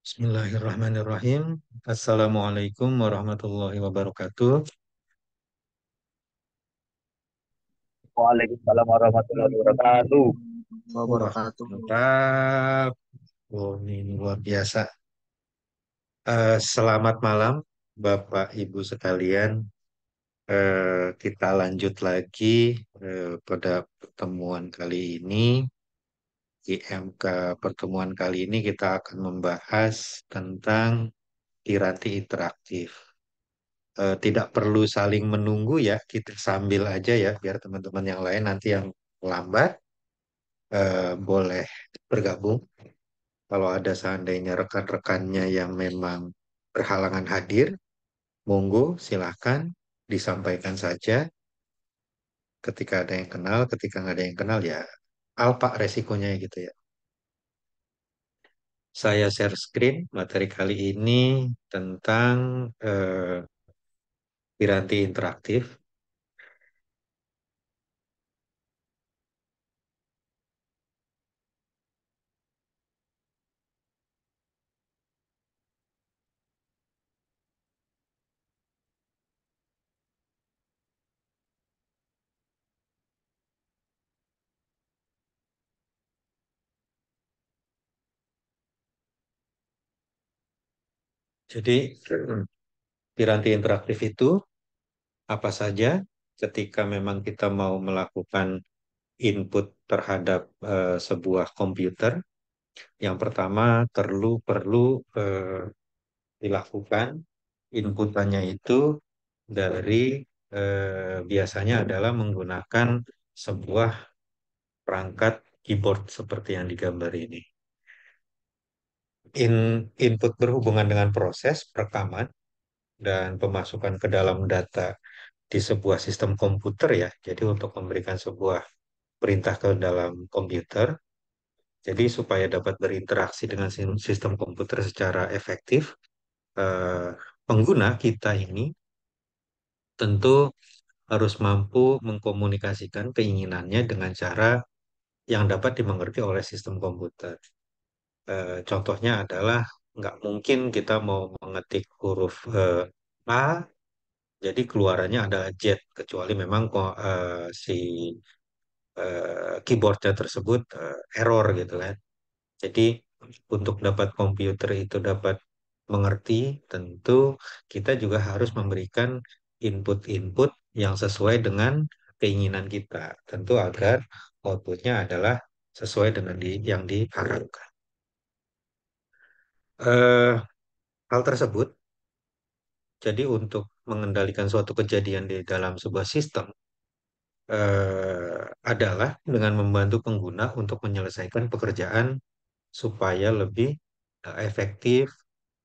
Bismillahirrahmanirrahim. Assalamualaikum warahmatullahi wabarakatuh. Waalaikumsalam warahmatullahi wabarakatuh. Wah, Wabarakatuh. mantap. Oh, ini luar biasa. Selamat malam, Bapak Ibu sekalian. Kita lanjut lagi pada pertemuan kali ini. Di MK pertemuan kali ini kita akan membahas tentang piranti interaktif. Tidak perlu saling menunggu ya, kita sambil aja ya, biar teman-teman yang lain nanti yang lambat boleh bergabung. Kalau ada seandainya rekan-rekannya yang memang berhalangan hadir, monggo silahkan disampaikan saja. Ketika ada yang kenal, ketika nggak ada yang kenal ya, apa resikonya gitu ya. Saya share screen materi kali ini tentang piranti interaktif. Jadi piranti interaktif itu apa saja ketika memang kita mau melakukan input terhadap sebuah komputer. Yang pertama perlu perlu dilakukan inputannya itu dari biasanya adalah menggunakan sebuah perangkat keyboard seperti yang digambar ini. Input berhubungan dengan proses perekaman dan pemasukan ke dalam data di sebuah sistem komputer ya. Jadi untuk memberikan sebuah perintah ke dalam komputer, jadi supaya dapat berinteraksi dengan sistem komputer secara efektif, eh, pengguna kita ini tentu harus mampu mengkomunikasikan keinginannya dengan cara yang dapat dimengerti oleh sistem komputer. Contohnya adalah nggak mungkin kita mau mengetik huruf A, jadi keluarannya adalah Z, kecuali memang si keyboardnya tersebut error gitu kan. Jadi untuk dapat komputer itu dapat mengerti, tentu kita juga harus memberikan input-input yang sesuai dengan keinginan kita. Tentu agar outputnya adalah sesuai dengan yang diharapkan. Eh, Hal tersebut, jadi untuk mengendalikan suatu kejadian di dalam sebuah sistem, adalah dengan membantu pengguna untuk menyelesaikan pekerjaan supaya lebih efektif,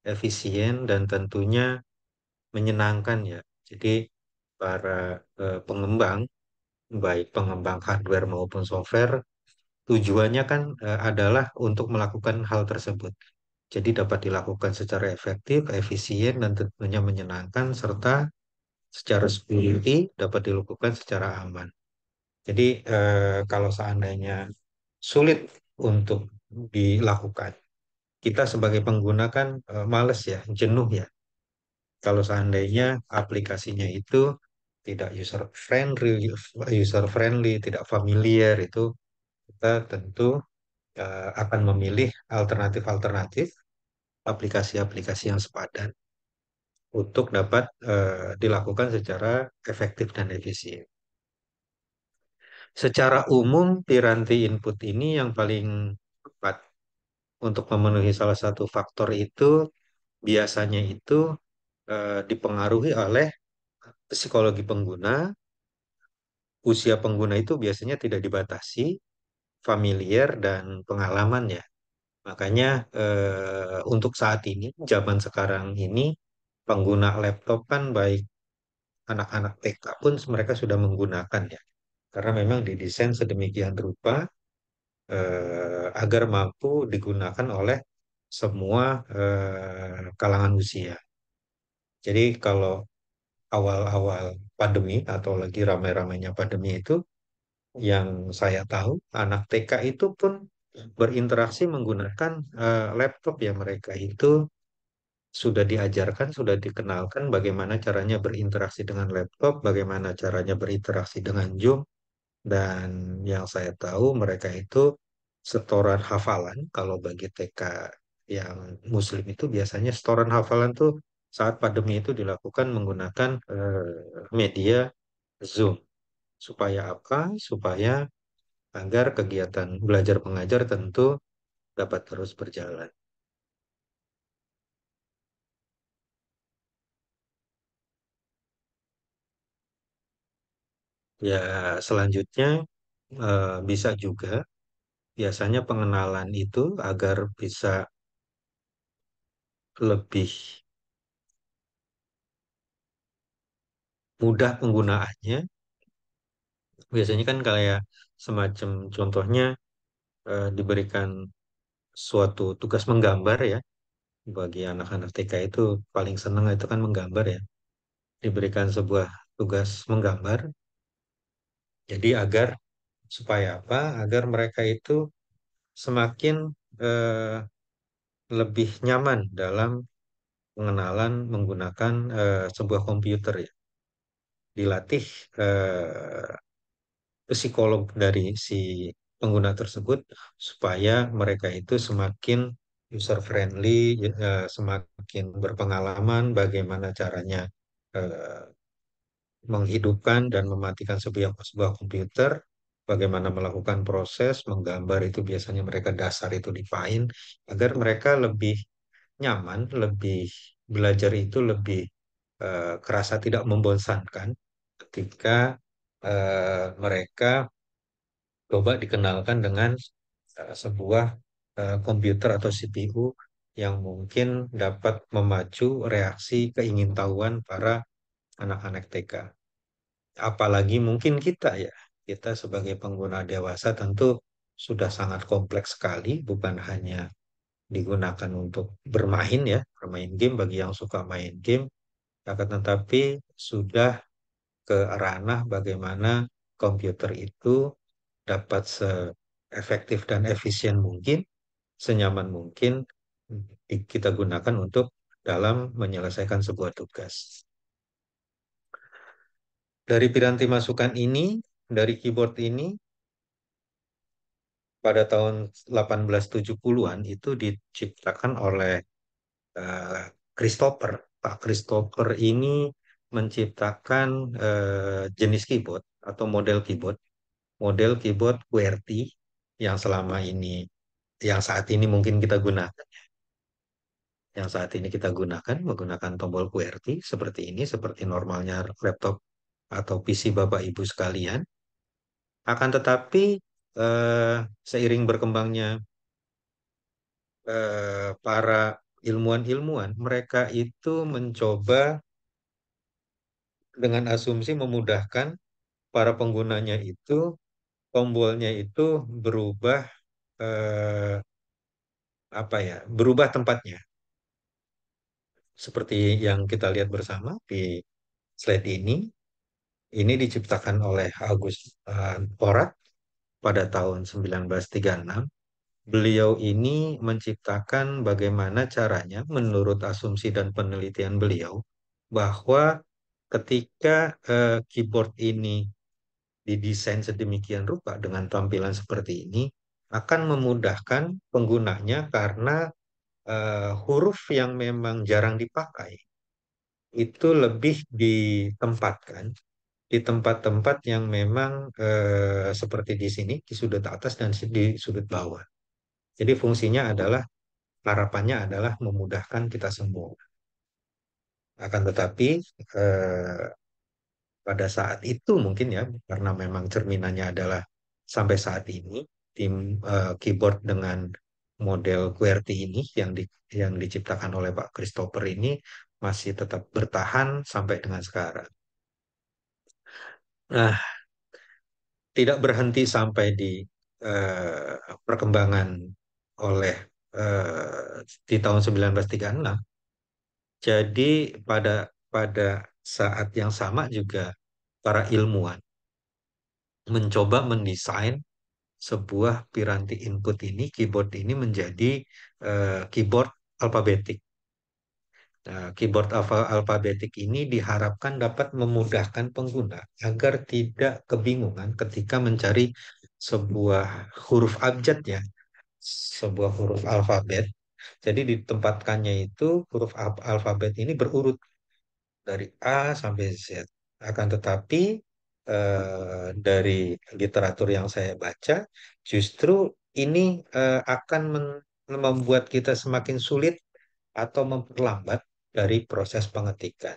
efisien, dan tentunya menyenangkan ya. Jadi para pengembang, baik pengembang hardware maupun software, tujuannya kan adalah untuk melakukan hal tersebut. Jadi dapat dilakukan secara efektif, efisien, dan tentunya menyenangkan, serta secara security dapat dilakukan secara aman. Jadi kalau seandainya sulit untuk dilakukan, kita sebagai pengguna kan males ya, jenuh ya. Kalau seandainya aplikasinya itu tidak user friendly, tidak familiar, itu kita tentu akan memilih alternatif-alternatif aplikasi-aplikasi yang sepadan untuk dapat dilakukan secara efektif dan efisien. Secara umum, piranti input ini yang paling tepat untuk memenuhi salah satu faktor itu biasanya itu dipengaruhi oleh psikologi pengguna. Usia pengguna itu biasanya tidak dibatasi, familiar, dan pengalaman ya. Makanya untuk saat ini, zaman sekarang ini, pengguna laptop kan baik anak-anak TK pun mereka sudah menggunakan ya. Karena memang didesain sedemikian rupa agar mampu digunakan oleh semua kalangan usia. Jadi kalau awal-awal pandemi atau lagi ramai-ramainya pandemi itu, yang saya tahu anak TK itu pun berinteraksi menggunakan laptop ya. Mereka itu sudah diajarkan, sudah dikenalkan bagaimana caranya berinteraksi dengan laptop, bagaimana caranya berinteraksi dengan Zoom, dan yang saya tahu mereka itu setoran hafalan. Kalau bagi TK yang Muslim itu biasanya setoran hafalan tuh saat pandemi itu dilakukan menggunakan media Zoom. Supaya apa? Supaya agar kegiatan belajar mengajar tentu dapat terus berjalan. Ya, selanjutnya bisa juga biasanya pengenalan itu agar bisa lebih mudah penggunaannya. Biasanya kan kayak semacam contohnya diberikan suatu tugas menggambar ya. Bagi anak-anak TK itu paling senang itu kan menggambar ya. Diberikan sebuah tugas menggambar. Jadi agar supaya apa? Agar mereka itu semakin eh, lebih nyaman dalam pengenalan menggunakan sebuah komputer ya. Dilatih psikolog dari si pengguna tersebut supaya mereka itu semakin user friendly, semakin berpengalaman bagaimana caranya eh, menghidupkan dan mematikan sebuah komputer, bagaimana melakukan proses menggambar itu biasanya mereka dasar itu di Paint, agar mereka lebih nyaman, lebih belajar itu lebih kerasa tidak membosankan ketika mereka coba dikenalkan dengan sebuah komputer atau CPU yang mungkin dapat memacu reaksi keingintahuan para anak-anak TK. Apalagi mungkin kita ya, kita sebagai pengguna dewasa tentu sudah sangat kompleks sekali, bukan hanya digunakan untuk bermain ya, bermain game bagi yang suka main game, akan tetapi sudah ke ranah bagaimana komputer itu dapat seefektif dan efisien mungkin, senyaman mungkin kita gunakan untuk dalam menyelesaikan sebuah tugas. Dari piranti masukan ini, dari keyboard ini, pada tahun 1870-an itu diciptakan oleh eh, Christopher. Pak Christopher ini menciptakan jenis keyboard atau model keyboard QWERTY yang selama ini, yang saat ini mungkin kita gunakan, yang saat ini kita gunakan menggunakan tombol QWERTY seperti ini, seperti normalnya laptop atau PC Bapak Ibu sekalian. Akan tetapi eh, seiring berkembangnya para ilmuwan-ilmuwan, mereka itu mencoba dengan asumsi memudahkan para penggunanya itu, tombolnya itu berubah eh, apa ya, berubah tempatnya. Seperti yang kita lihat bersama di slide ini diciptakan oleh August Porat pada tahun 1936. Beliau ini menciptakan bagaimana caranya menurut asumsi dan penelitian beliau bahwa ketika keyboard ini didesain sedemikian rupa dengan tampilan seperti ini akan memudahkan penggunanya karena huruf yang memang jarang dipakai itu lebih ditempatkan di tempat-tempat yang memang seperti di sini di sudut atas dan di sudut bawah. Jadi fungsinya adalah harapannya adalah memudahkan kita semua. Akan tetapi eh, pada saat itu mungkin ya karena memang cerminannya adalah sampai saat ini tim keyboard dengan model QWERTY ini yang diciptakan oleh Pak Christopher ini masih tetap bertahan sampai dengan sekarang. Nah, tidak berhenti sampai di perkembangan oleh di tahun 1936. Jadi pada pada saat yang sama juga para ilmuwan mencoba mendesain sebuah piranti input ini, keyboard ini menjadi keyboard alfabetik. Nah, keyboard alfabetik ini diharapkan dapat memudahkan pengguna agar tidak kebingungan ketika mencari sebuah huruf abjad ya, sebuah huruf alfabet. Jadi ditempatkannya itu huruf alfabet ini berurut dari A sampai Z. Akan tetapi dari literatur yang saya baca, justru ini akan membuat kita semakin sulit atau memperlambat dari proses pengetikan.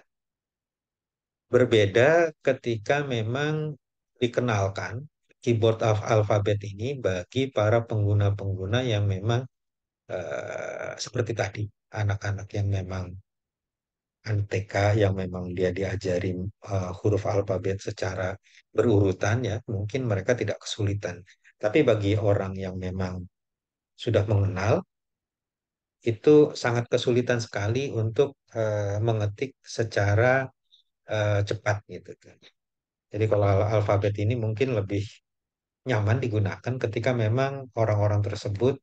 Berbeda ketika memang dikenalkan keyboard alfabet ini bagi para pengguna-pengguna yang memang seperti tadi, anak-anak yang memang TK yang memang dia diajarin huruf alfabet secara berurutan ya, mungkin mereka tidak kesulitan. Tapi bagi orang yang memang sudah mengenal, itu sangat kesulitan sekali untuk mengetik secara cepat gitu kan. Jadi kalau alfabet ini mungkin lebih nyaman digunakan ketika memang orang-orang tersebut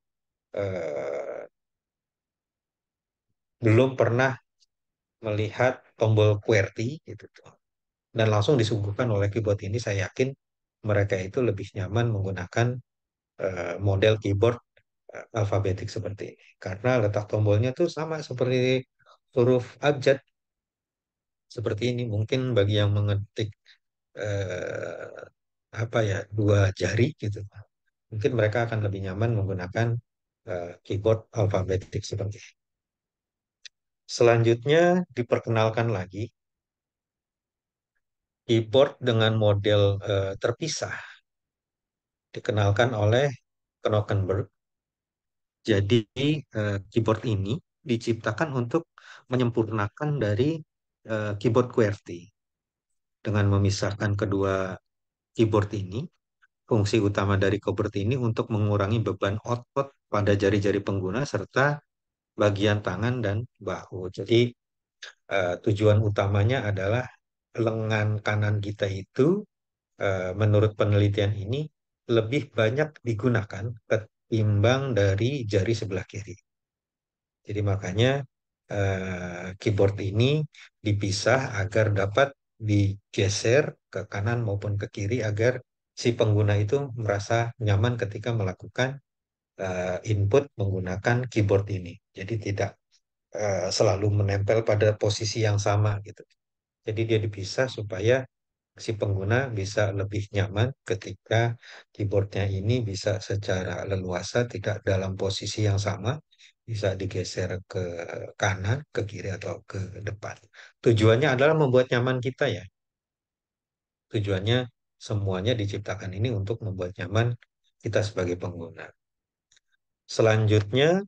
eh, belum pernah melihat tombol QWERTY gitu tuh. Dan langsung disuguhkan oleh keyboard ini, saya yakin mereka itu lebih nyaman menggunakan model keyboard alfabetik seperti ini. Karena letak tombolnya tuh sama seperti huruf abjad seperti ini. Mungkin bagi yang mengetik eh, apa ya, dua jari gitu, mungkin mereka akan lebih nyaman menggunakan keyboard alfabetik seperti ini. Selanjutnya diperkenalkan lagi keyboard dengan model terpisah, dikenalkan oleh Knockenberg. Jadi keyboard ini diciptakan untuk menyempurnakan dari keyboard QWERTY. Dengan memisahkan kedua keyboard ini, fungsi utama dari keyboard ini untuk mengurangi beban otot pada jari-jari pengguna serta bagian tangan dan bahu. Jadi tujuan utamanya adalah lengan kanan kita itu menurut penelitian ini lebih banyak digunakan ketimbang dari jari sebelah kiri. Jadi makanya keyboard ini dipisah agar dapat digeser ke kanan maupun ke kiri agar si pengguna itu merasa nyaman ketika melakukan input menggunakan keyboard ini. Jadi tidak selalu menempel pada posisi yang sama gitu. Jadi dia dipisah supaya si pengguna bisa lebih nyaman ketika keyboardnya ini bisa secara leluasa, tidak dalam posisi yang sama, bisa digeser ke kanan, ke kiri, atau ke depan. Tujuannya adalah membuat nyaman kita ya. Tujuannya semuanya diciptakan ini untuk membuat nyaman kita sebagai pengguna. Selanjutnya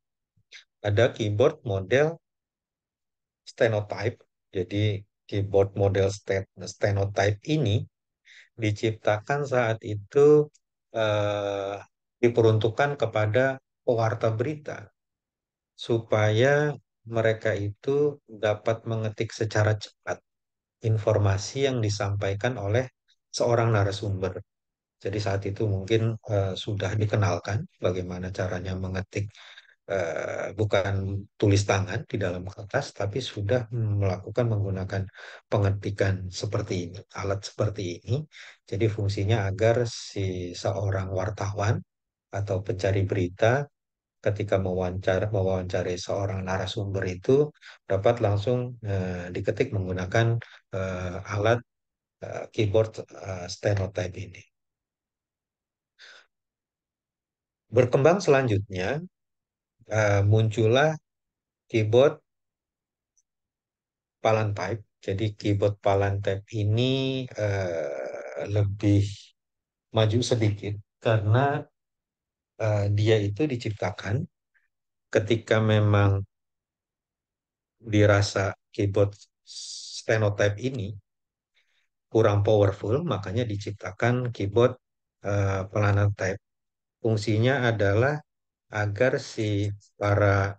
ada keyboard model stenotype. Jadi keyboard model stenotype ini diciptakan saat itu eh, diperuntukkan kepada pewarta berita supaya mereka itu dapat mengetik secara cepat informasi yang disampaikan oleh seorang narasumber. Jadi saat itu mungkin sudah dikenalkan bagaimana caranya mengetik bukan tulis tangan di dalam kertas, tapi sudah melakukan menggunakan pengetikan seperti ini, alat seperti ini. Jadi fungsinya agar si seorang wartawan atau pencari berita ketika mewawancari seorang narasumber itu dapat langsung diketik menggunakan alat keyboard stenotype ini. Berkembang selanjutnya muncullah keyboard Palantine. Jadi keyboard Palantine ini lebih maju sedikit karena dia itu diciptakan ketika memang dirasa keyboard stenotype ini kurang powerful, makanya diciptakan keyboard Palantine. Fungsinya adalah agar si para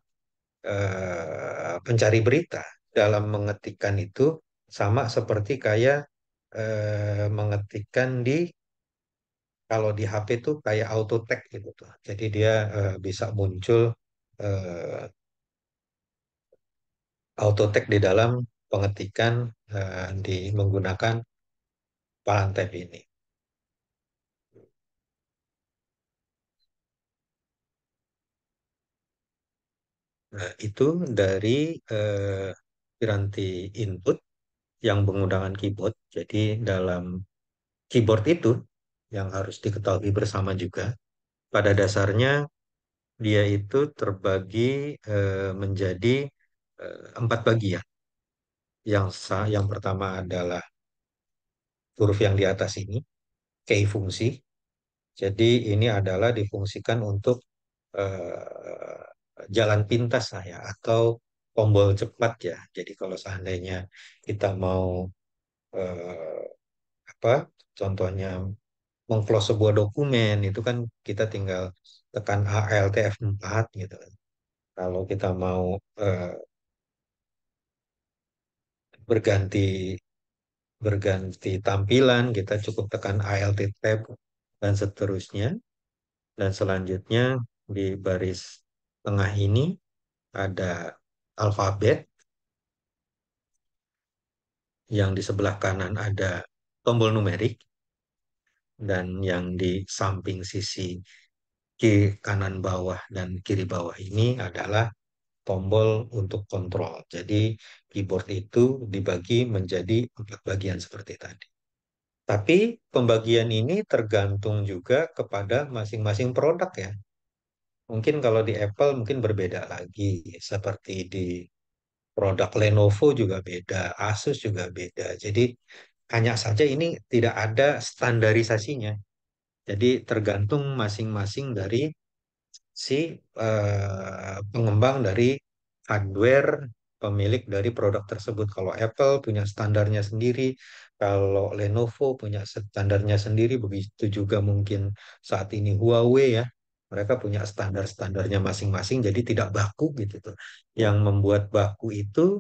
pencari berita dalam mengetikkan itu sama seperti kayak mengetikkan di kalau di HP tuh kayak auto tag gitu tuh. Jadi dia bisa muncul eh, auto tag di dalam pengetikan di menggunakan Palantir ini. Nah, itu dari piranti input yang menggunakan keyboard. Jadi dalam keyboard itu yang harus diketahui bersama juga, pada dasarnya dia itu terbagi menjadi empat bagian. Yang pertama adalah huruf yang di atas ini, key fungsi. Jadi ini adalah difungsikan untuk eh, jalan pintas saya atau tombol cepat ya. Jadi kalau seandainya kita mau eh, apa, contohnya mengclose sebuah dokumen itu kan kita tinggal tekan Alt F4 gitu. Kalau kita mau eh, berganti berganti tampilan, kita cukup tekan Alt Tab dan seterusnya. Dan selanjutnya di baris tengah ini ada alfabet, yang di sebelah kanan ada tombol numerik, dan yang di samping sisi kiri kanan bawah dan kiri bawah ini adalah tombol untuk kontrol. Jadi keyboard itu dibagi menjadi empat bagian seperti tadi. Tapi pembagian ini tergantung juga kepada masing-masing produk ya. Mungkin kalau di Apple mungkin berbeda lagi. Seperti di produk Lenovo juga beda, Asus juga beda. Jadi hanya saja ini tidak ada standarisasinya. Jadi tergantung masing-masing dari si pengembang dari hardware, pemilik dari produk tersebut. Kalau Apple punya standarnya sendiri, kalau Lenovo punya standarnya sendiri, begitu juga mungkin saat ini Huawei ya. Mereka punya standar-standarnya masing-masing, jadi tidak baku gitu tuh. Yang membuat baku itu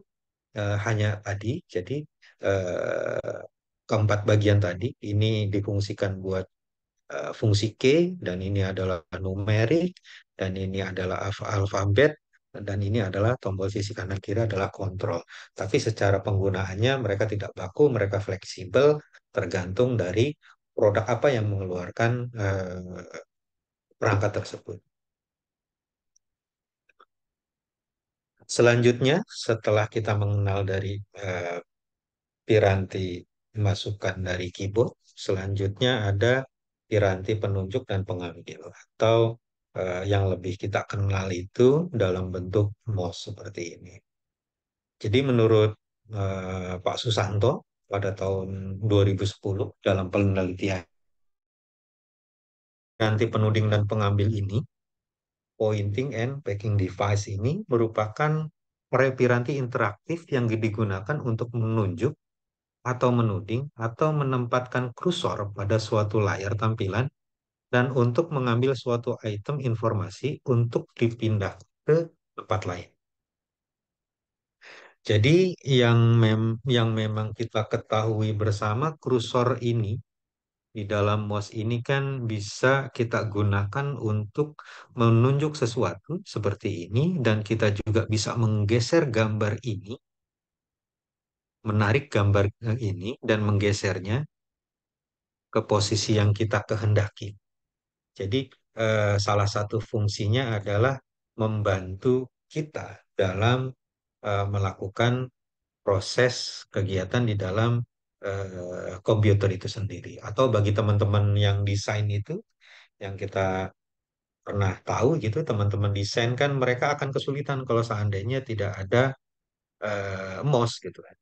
hanya tadi, jadi eh, keempat bagian tadi ini difungsikan buat fungsi key, dan ini adalah numerik, dan ini adalah alfabet, dan ini adalah tombol sisi kanan kiri adalah kontrol. Tapi secara penggunaannya mereka tidak baku, mereka fleksibel, tergantung dari produk apa yang mengeluarkan perangkat tersebut. Selanjutnya, setelah kita mengenal dari piranti masukan dari keyboard, selanjutnya ada piranti penunjuk dan pengambil, atau yang lebih kita kenal itu dalam bentuk mouse seperti ini. Jadi menurut Pak Susanto pada tahun 2010 dalam penelitian, piranti penuding dan pengambil ini, pointing and packing device ini merupakan piranti interaktif yang digunakan untuk menunjuk atau menuding atau menempatkan kursor pada suatu layar tampilan dan untuk mengambil suatu item informasi untuk dipindah ke tempat lain. Jadi yang memang kita ketahui bersama, kursor ini di dalam mouse ini kan bisa kita gunakan untuk menunjuk sesuatu seperti ini, dan kita juga bisa menggeser gambar ini, menarik gambar ini dan menggesernya ke posisi yang kita kehendaki. Jadi salah satu fungsinya adalah membantu kita dalam melakukan proses kegiatan di dalam komputer itu sendiri. Atau bagi teman-teman yang desain itu, yang kita pernah tahu gitu, teman-teman desain kan mereka akan kesulitan kalau seandainya tidak ada mouse gitu kan.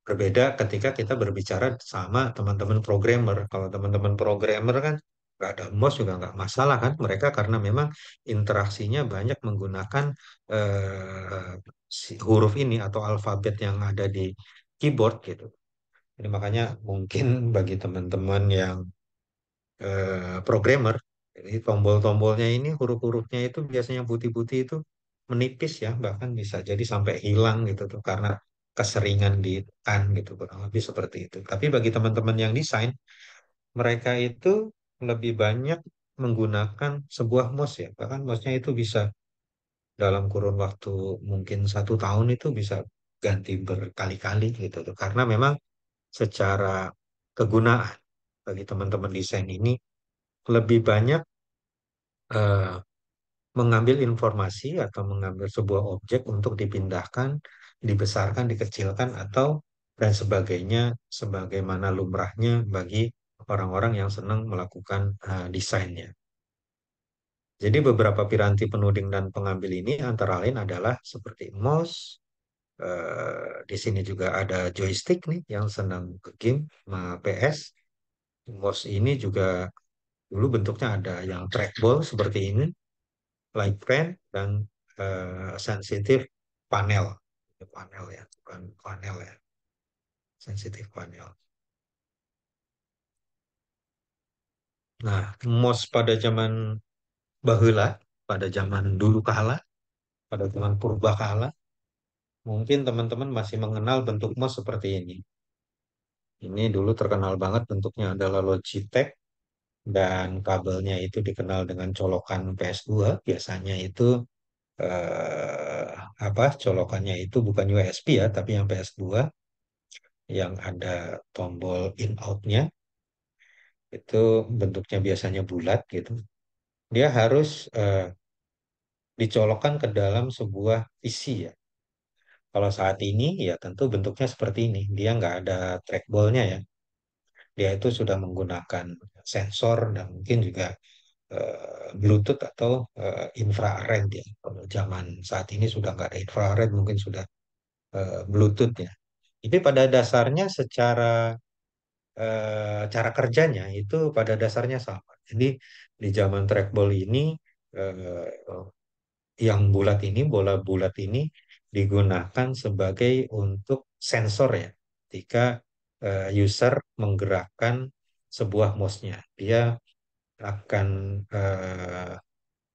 Berbeda ketika kita berbicara sama teman-teman programmer. Kalau teman-teman programmer kan nggak ada mouse juga nggak masalah kan. Mereka karena memang interaksinya banyak menggunakan huruf ini atau alfabet yang ada di keyboard gitu. Jadi makanya mungkin bagi teman-teman yang programmer, jadi tombol-tombolnya ini huruf-hurufnya itu biasanya putih-putih itu menipis ya, bahkan bisa jadi sampai hilang gitu tuh karena keseringan ditekan gitu, kurang lebih seperti itu. Tapi bagi teman-teman yang desain, mereka itu lebih banyak menggunakan sebuah mouse ya. Bahkan mouse-nya itu bisa dalam kurun waktu mungkin 1 tahun itu bisa ganti berkali-kali gitu tuh. Karena memang secara kegunaan bagi teman-teman desain ini lebih banyak eh, mengambil informasi atau mengambil sebuah objek untuk dipindahkan, dibesarkan, dikecilkan, atau dan sebagainya, sebagaimana lumrahnya bagi orang-orang yang senang melakukan desainnya. Jadi beberapa piranti penuding dan pengambil ini antara lain adalah seperti mouse, di sini juga ada joystick nih yang senang ke game, PS. Mouse ini juga dulu bentuknya ada yang trackball seperti ini, light pen, dan sensitive panel. Panel ya, bukan panel ya, sensitive panel. Nah, mouse pada zaman bahula, pada zaman dulu kala, pada zaman purba kala, mungkin teman-teman masih mengenal bentuk mouse seperti ini. Ini dulu terkenal banget bentuknya adalah Logitech dan kabelnya itu dikenal dengan colokan PS2. Biasanya itu eh, colokannya itu bukan USB ya, tapi yang PS2 yang ada tombol in out-nya itu bentuknya biasanya bulat gitu. Dia harus dicolokkan ke dalam sebuah PC ya. Kalau saat ini ya tentu bentuknya seperti ini. Dia nggak ada trackball-nya ya. Dia itu sudah menggunakan sensor dan mungkin juga Bluetooth atau infrared ya. Kalau zaman saat ini sudah nggak ada infrared, mungkin sudah Bluetooth ya. Tapi pada dasarnya secara cara kerjanya itu pada dasarnya sama. Jadi di zaman trackball ini eh, yang bulat ini, bola bulat ini digunakan sebagai untuk sensor ya. Ketika user menggerakkan sebuah mouse-nya, dia akan eh,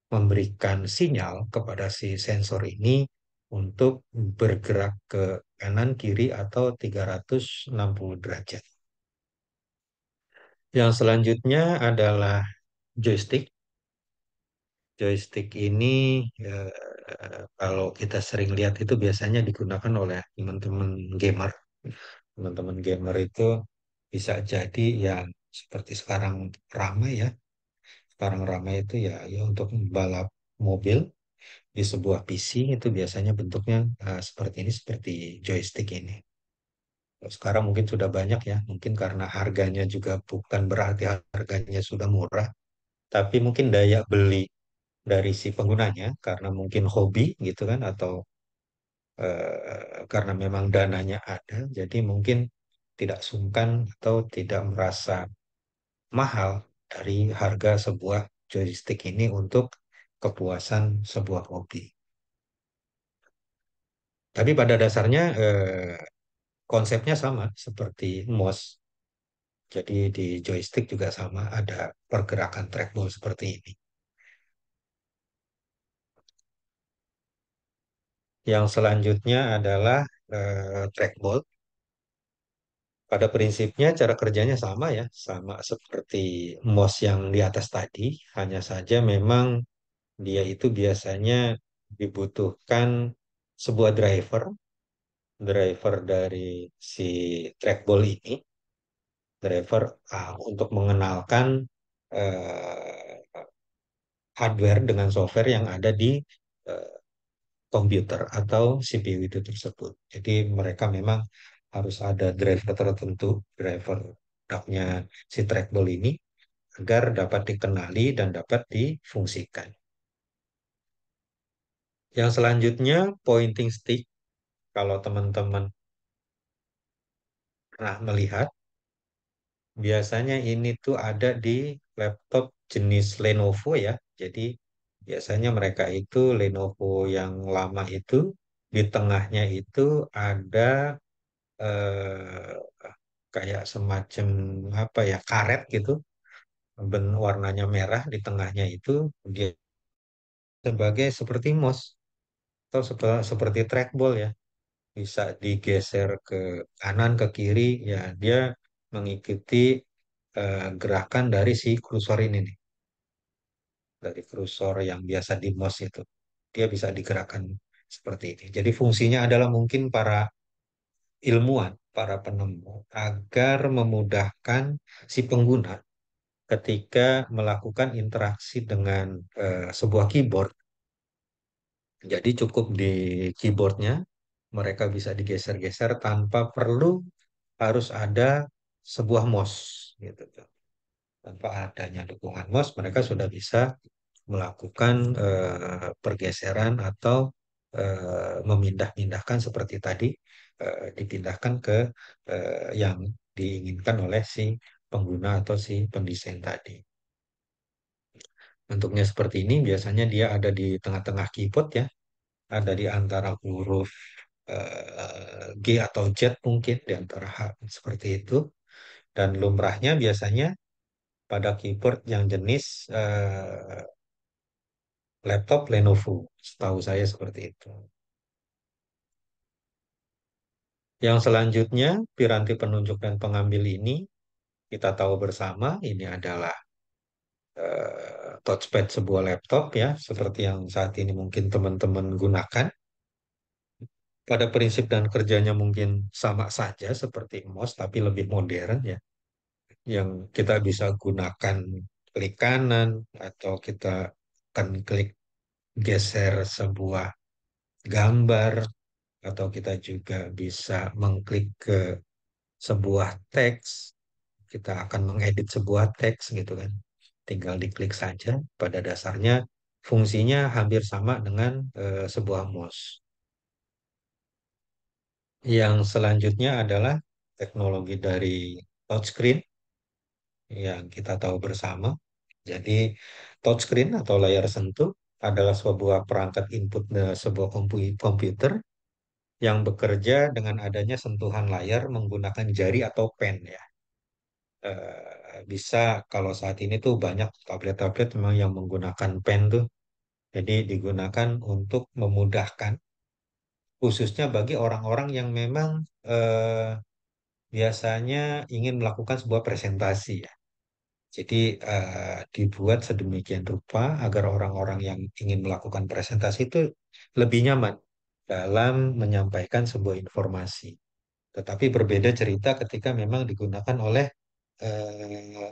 memberikan sinyal kepada si sensor ini untuk bergerak ke kanan, kiri, atau 360 derajat. Yang selanjutnya adalah joystick. Joystick ini kalau kita sering lihat itu biasanya digunakan oleh teman-teman gamer. Teman-teman gamer itu bisa jadi yang seperti sekarang ramai ya. Sekarang ramai itu ya untuk balap mobil di sebuah PC itu biasanya bentuknya seperti ini, seperti joystick ini. Sekarang mungkin sudah banyak ya, mungkin karena harganya juga bukan berarti harganya sudah murah, tapi mungkin daya beli dari si penggunanya karena mungkin hobi gitu kan atau karena memang dananya ada, jadi mungkin tidak sungkan atau tidak merasa mahal dari harga sebuah joystick ini untuk kepuasan sebuah hobi. Tapi pada dasarnya konsepnya sama seperti mouse. Jadi di joystick juga sama ada pergerakan trackball seperti ini. Yang selanjutnya adalah trackball. Pada prinsipnya cara kerjanya sama ya, sama seperti mouse yang di atas tadi, hanya saja memang dia itu biasanya dibutuhkan sebuah driver dari si trackball ini, driver untuk mengenalkan eh, hardware dengan software yang ada di eh, komputer atau CPU itu tersebut. Jadi mereka memang harus ada driver tertentu, driver dapnya si trackball ini agar dapat dikenali dan dapat difungsikan. Yang selanjutnya pointing stick. Kalau teman-teman pernah melihat, biasanya ini tuh ada di laptop jenis Lenovo ya. Jadi biasanya mereka itu Lenovo yang lama itu di tengahnya itu ada eh, kayak semacam apa ya karet gitu, warnanya merah di tengahnya itu dia sebagai seperti mouse atau seperti trackball ya, bisa digeser ke kanan ke kiri ya dia mengikuti gerakan dari si kursor ini nih, dari kursor yang biasa di mouse itu. Dia bisa digerakkan seperti ini. Jadi fungsinya adalah mungkin para ilmuwan, para penemu, agar memudahkan si pengguna ketika melakukan interaksi dengan sebuah keyboard. Jadi cukup di keyboardnya, mereka bisa digeser-geser tanpa perlu harus ada sebuah mouse gitu tuh. Tanpa adanya dukungan mouse, mereka sudah bisa melakukan pergeseran atau memindah-mindahkan seperti tadi, dipindahkan ke yang diinginkan oleh si pengguna atau si pendesain tadi. Bentuknya seperti ini, biasanya dia ada di tengah-tengah keyboard ya, ada di antara huruf G atau Z mungkin, di antara H seperti itu. Dan lumrahnya biasanya pada keyboard yang jenis laptop Lenovo, setahu saya seperti itu. Yang selanjutnya, piranti penunjuk dan pengambil ini kita tahu bersama ini adalah touchpad sebuah laptop ya, seperti yang saat ini mungkin teman-teman gunakan. Pada prinsip dan kerjanya mungkin sama saja seperti mouse, tapi lebih modern ya, yang kita bisa gunakan klik kanan atau kita akan klik geser sebuah gambar, atau kita juga bisa mengklik ke sebuah teks, kita akan mengedit sebuah teks gitu kan. Tinggal diklik saja, pada dasarnya fungsinya hampir sama dengan sebuah mouse. Yang selanjutnya adalah teknologi dari touchscreen yang kita tahu bersama. Jadi touchscreen atau layar sentuh adalah sebuah perangkat input sebuah komputer yang bekerja dengan adanya sentuhan layar menggunakan jari atau pen ya. Bisa kalau saat ini tuh banyak tablet-tablet memang yang menggunakan pen tuh. Jadi digunakan untuk memudahkan khususnya bagi orang-orang yang memang biasanya ingin melakukan sebuah presentasi ya. Jadi dibuat sedemikian rupa agar orang-orang yang ingin melakukan presentasi itu lebih nyaman dalam menyampaikan sebuah informasi. Tetapi berbeda cerita ketika memang digunakan oleh eh,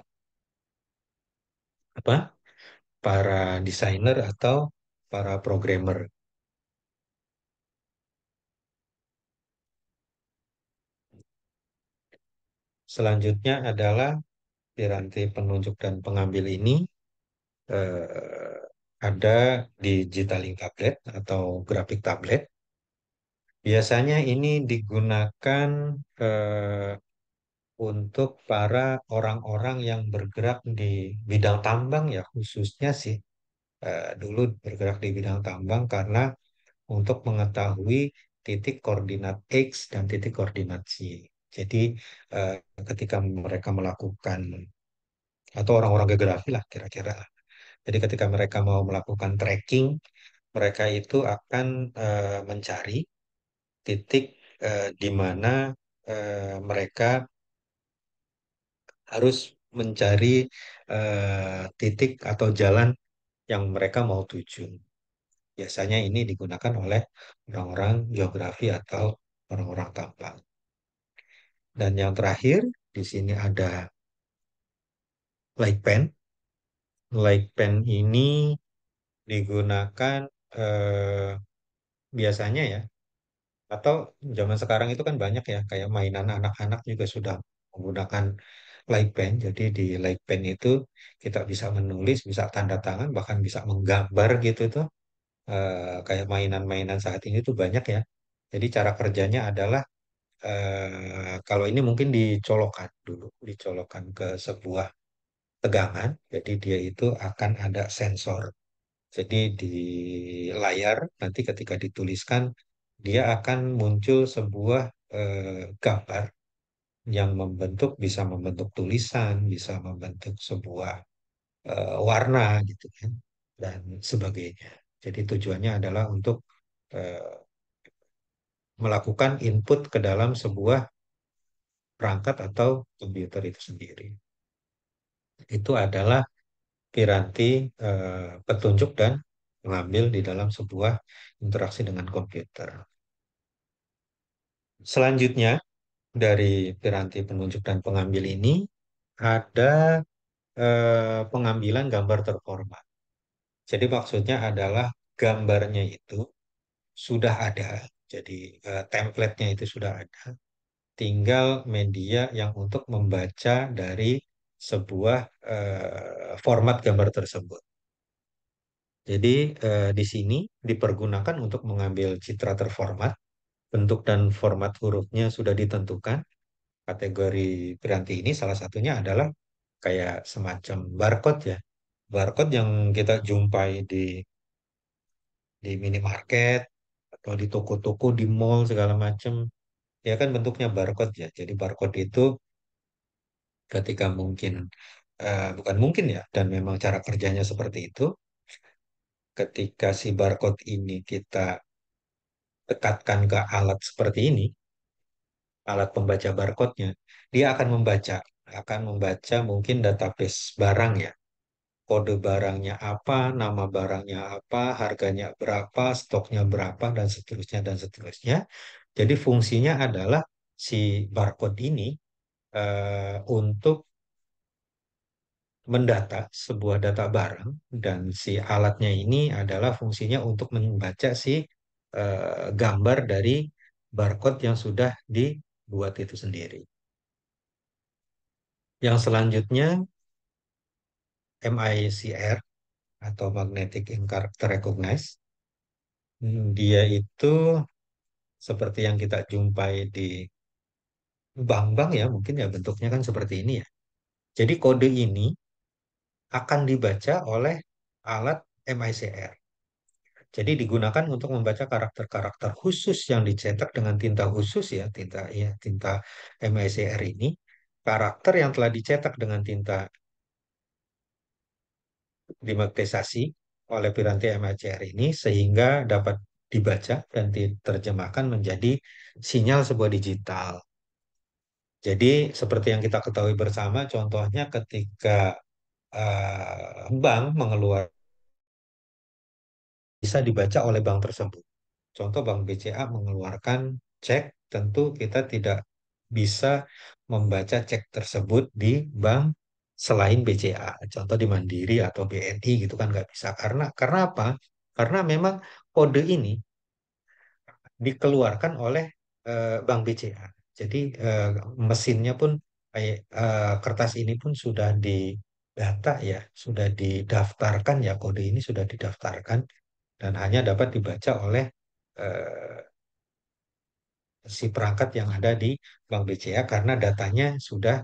apa para desainer atau para programmer. Selanjutnya adalah piranti penunjuk dan pengambil ini eh, ada digitaling tablet atau grafik tablet. Biasanya ini digunakan eh, untuk para orang-orang yang bergerak di bidang tambang ya, khususnya sih dulu bergerak di bidang tambang karena untuk mengetahui titik koordinat X dan titik koordinat Y. Jadi eh, ketika mereka melakukan atau orang-orang geografi lah kira-kira. Jadi ketika mereka mau melakukan tracking, mereka itu akan mencari titik di mana mereka harus mencari titik atau jalan yang mereka mau tuju. Biasanya ini digunakan oleh orang-orang geografi atau orang-orang tambang. Dan yang terakhir, di sini ada light pen. Light pen ini digunakan eh, biasanya ya, atau zaman sekarang itu kan banyak ya, kayak mainan anak-anak juga sudah menggunakan light pen. Jadi di light pen itu kita bisa menulis, bisa tanda tangan, bahkan bisa menggambar gitu tuh. Kayak mainan-mainan saat ini tuh banyak ya. Jadi cara kerjanya adalah kalau ini mungkin dicolokkan dulu, dicolokkan ke sebuah tegangan. Jadi dia itu akan ada sensor. Jadi di layar nanti ketika dituliskan dia akan muncul sebuah gambar yang bisa membentuk tulisan, bisa membentuk sebuah warna gitu kan dan sebagainya. Jadi tujuannya adalah untuk eh, melakukan input ke dalam sebuah perangkat atau komputer itu sendiri. itu adalah piranti petunjuk dan pengambil di dalam sebuah interaksi dengan komputer. Selanjutnya, dari piranti penunjuk dan pengambil ini ada pengambilan gambar terformat. Jadi maksudnya adalah gambarnya itu sudah ada, jadi template-nya itu sudah ada, tinggal media yang untuk membaca dari sebuah format gambar tersebut. Jadi di sini dipergunakan untuk mengambil citra terformat, bentuk dan format hurufnya sudah ditentukan. Kategori piranti ini salah satunya adalah kayak semacam barcode ya. Barcode yang kita jumpai di minimarket atau di toko-toko, di mall segala macam. Ya kan bentuknya barcode ya. Jadi barcode itu ketika mungkin bukan mungkin ya, dan memang cara kerjanya seperti itu. Ketika si barcode ini kita dekatkan ke alat seperti ini, alat pembaca barcode-nya, dia akan membaca mungkin database barang ya. Kode barangnya apa, nama barangnya apa, harganya berapa, stoknya berapa, dan seterusnya, dan seterusnya. Jadi fungsinya adalah si barcode ini untuk mendata sebuah data barang, dan si alatnya ini adalah fungsinya untuk membaca si gambar dari barcode yang sudah dibuat itu sendiri. Yang selanjutnya MICR atau Magnetic Ink Character Recognize. Dia itu seperti yang kita jumpai di bank-bank ya, mungkin ya bentuknya kan seperti ini ya. Jadi kode ini akan dibaca oleh alat MICR. Jadi digunakan untuk membaca karakter-karakter khusus yang dicetak dengan tinta khusus ya, tinta MICR ini. Karakter yang telah dicetak dengan tinta dimagnetisasi oleh piranti MICR ini sehingga dapat dibaca dan diterjemahkan menjadi sinyal sebuah digital. Jadi seperti yang kita ketahui bersama, contohnya ketika bank mengeluarkan bisa dibaca oleh bank tersebut. Contoh Bank BCA mengeluarkan cek, tentu kita tidak bisa membaca cek tersebut di bank selain BCA. Contoh di Mandiri atau BNI gitu kan nggak bisa. Karena apa? Karena memang kode ini dikeluarkan oleh Bank BCA. Jadi mesinnya pun kertas ini pun sudah didata ya, sudah didaftarkan ya, kode ini sudah didaftarkan dan hanya dapat dibaca oleh eh, si perangkat yang ada di Bank BCA karena datanya sudah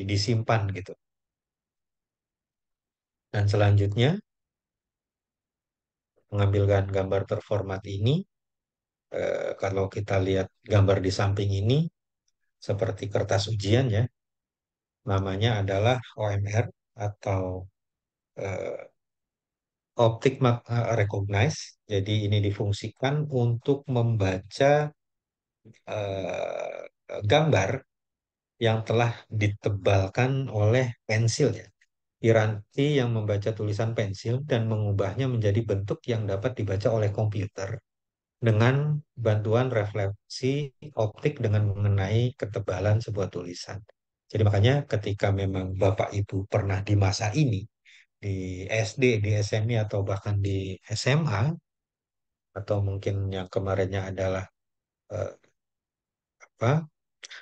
disimpan gitu. Dan selanjutnya mengambilkan gambar terformat ini, kalau kita lihat gambar di samping ini seperti kertas ujian ya, namanya adalah OMR atau eh, Recognize. Jadi ini difungsikan untuk membaca gambar yang telah ditebalkan oleh pensil ya. Piranti yang membaca tulisan pensil dan mengubahnya menjadi bentuk yang dapat dibaca oleh komputer dengan bantuan refleksi optik dengan mengenai ketebalan sebuah tulisan. Jadi makanya ketika memang Bapak Ibu pernah di masa ini, di SD, di SMI, atau bahkan di SMA, atau mungkin yang kemarinnya adalah eh, apa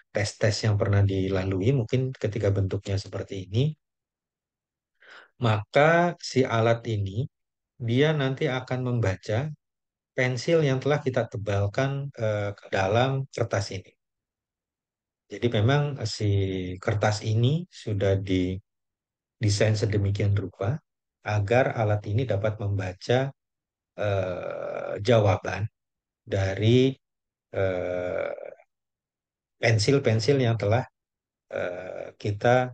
tes-tes yang pernah dilalui, mungkin ketika bentuknya seperti ini, maka si alat ini dia nanti akan membaca pensil yang telah kita tebalkan ke dalam kertas ini. Jadi memang si kertas ini sudah didesain sedemikian rupa agar alat ini dapat membaca jawaban dari eh, pensil-pensil yang telah kita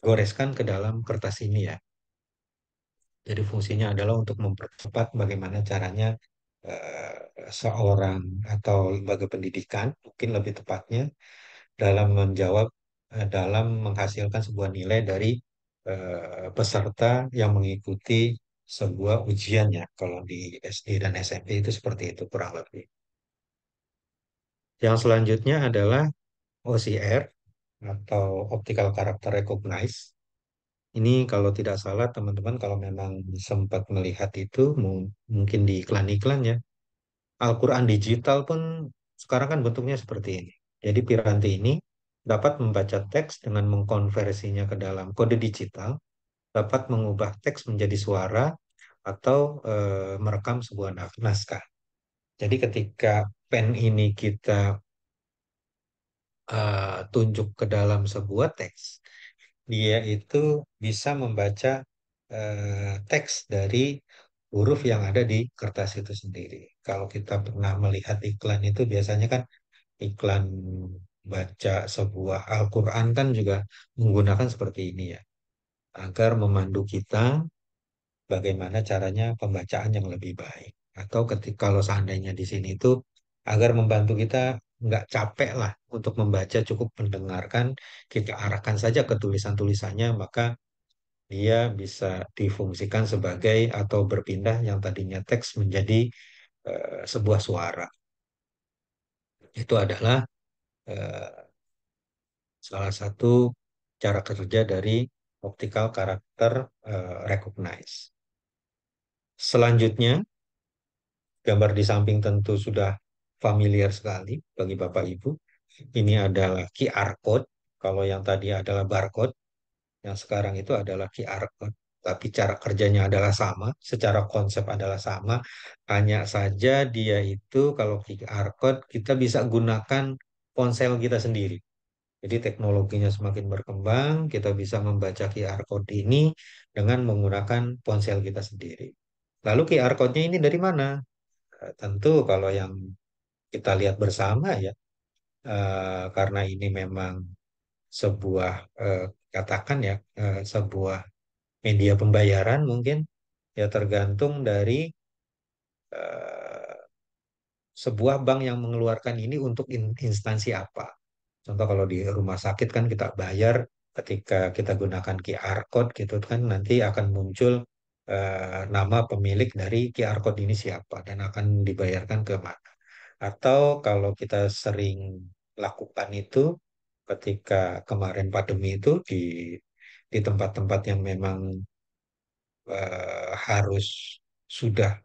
goreskan ke dalam kertas ini ya. Jadi fungsinya adalah untuk mempercepat bagaimana caranya eh, seorang atau lembaga pendidikan, mungkin lebih tepatnya, dalam menjawab dalam menghasilkan sebuah nilai dari peserta yang mengikuti sebuah ujian ya. Kalau di SD dan SMP itu seperti itu kurang lebih. Yang selanjutnya adalah OCR atau Optical Character Recognize. Ini kalau tidak salah teman-teman kalau memang sempat melihat itu mungkin di iklan-iklan ya. Al-Quran digital pun sekarang kan bentuknya seperti ini. Jadi piranti ini dapat membaca teks dengan mengkonversinya ke dalam kode digital, dapat mengubah teks menjadi suara atau merekam sebuah naskah. Jadi ketika pen ini kita tunjuk ke dalam sebuah teks, dia itu bisa membaca teks dari huruf yang ada di kertas itu sendiri. Kalau kita pernah melihat iklan itu biasanya kan iklan baca sebuah Al-Quran kan juga menggunakan seperti ini ya, agar memandu kita bagaimana caranya pembacaan yang lebih baik. Atau ketika kalau seandainya di sini itu agar membantu kita nggak capek lah untuk membaca, cukup mendengarkan, kita arahkan saja ke tulisan-tulisannya, maka dia bisa difungsikan sebagai atau berpindah yang tadinya teks menjadi sebuah suara. Itu adalah eh, salah satu cara kerja dari optical character recognize. Selanjutnya, gambar di samping tentu sudah familiar sekali bagi Bapak Ibu. Ini adalah QR code. Kalau yang tadi adalah barcode, yang sekarang itu adalah QR code. Tapi cara kerjanya adalah sama, secara konsep adalah sama. Hanya saja dia itu kalau QR code kita bisa gunakan ponsel kita sendiri. Jadi teknologinya semakin berkembang, kita bisa membaca QR code ini dengan menggunakan ponsel kita sendiri. Lalu QR code-nya ini dari mana? Tentu kalau yang kita lihat bersama ya, karena ini memang sebuah katakan ya sebuah media pembayaran mungkin ya tergantung dari eh, sebuah bank yang mengeluarkan ini untuk instansi apa. Contoh kalau di rumah sakit kan kita bayar ketika kita gunakan QR code gitu kan nanti akan muncul nama pemilik dari QR code ini siapa dan akan dibayarkan ke mana. Atau kalau kita sering lakukan itu ketika kemarin pandemi itu di tempat-tempat yang memang harus sudah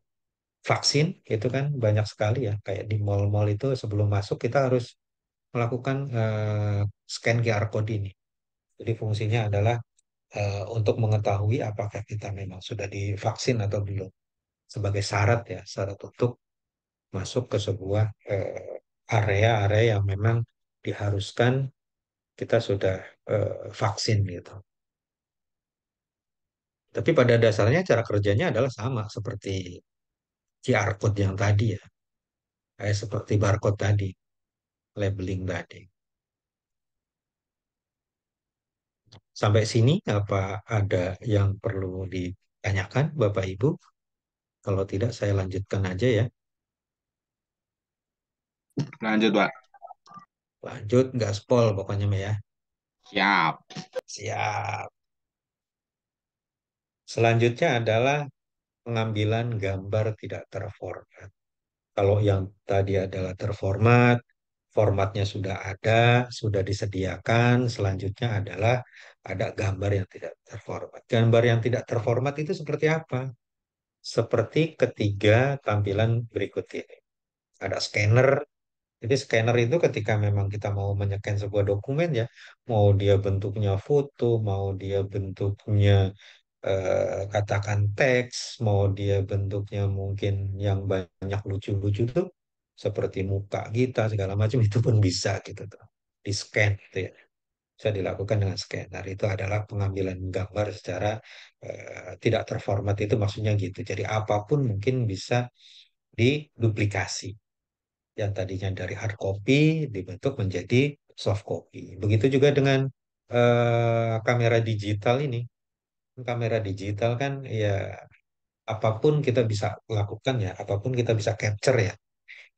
vaksin itu kan banyak sekali ya kayak di mall-mall itu sebelum masuk kita harus melakukan scan QR code ini. Jadi fungsinya adalah untuk mengetahui apakah kita memang sudah divaksin atau belum sebagai syarat ya, syarat untuk masuk ke sebuah area-area yang memang diharuskan kita sudah vaksin gitu. Tapi pada dasarnya cara kerjanya adalah sama seperti QR code yang tadi ya, kayak seperti barcode tadi, labeling tadi. Sampai sini apa ada yang perlu ditanyakan Bapak Ibu? Kalau tidak saya lanjutkan aja ya. Lanjut, Pak. Lanjut, nggak spol pokoknya Mbak ya. Siap. Siap. Selanjutnya adalah pengambilan gambar tidak terformat. Kalau yang tadi adalah terformat, formatnya sudah ada, sudah disediakan. Selanjutnya adalah ada gambar yang tidak terformat. Gambar yang tidak terformat itu seperti apa? Seperti ketiga tampilan berikut ini. Ada scanner. Jadi scanner itu ketika memang kita mau menyekan sebuah dokumen ya, mau dia bentuknya foto, mau dia bentuknya katakan teks, mau dia bentuknya mungkin yang banyak lucu-lucu tuh, seperti muka kita segala macam itu pun bisa gitu tuh, di scan gitu ya. Bisa dilakukan dengan scanner. Itu adalah pengambilan gambar secara tidak terformat itu maksudnya gitu. Jadi apapun mungkin bisa diduplikasi. Yang tadinya dari hard copy dibentuk menjadi soft copy. Begitu juga dengan kamera digital ini. Kamera digital kan ya apapun kita bisa lakukan ya, apapun kita bisa capture ya,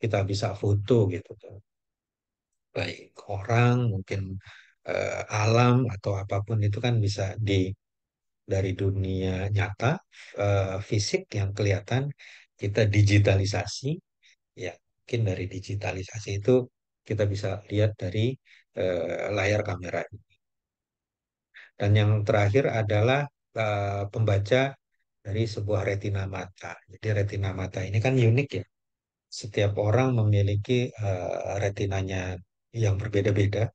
kita bisa foto gitu tuh. Baik orang mungkin alam atau apapun itu kan bisa dari dunia nyata, fisik yang kelihatan, kita digitalisasi. Ya, mungkin dari digitalisasi itu kita bisa lihat dari layar kamera. Dan yang terakhir adalah pembaca dari sebuah retina mata. Jadi retina mata ini kan unik ya. Setiap orang memiliki retinanya yang berbeda-beda.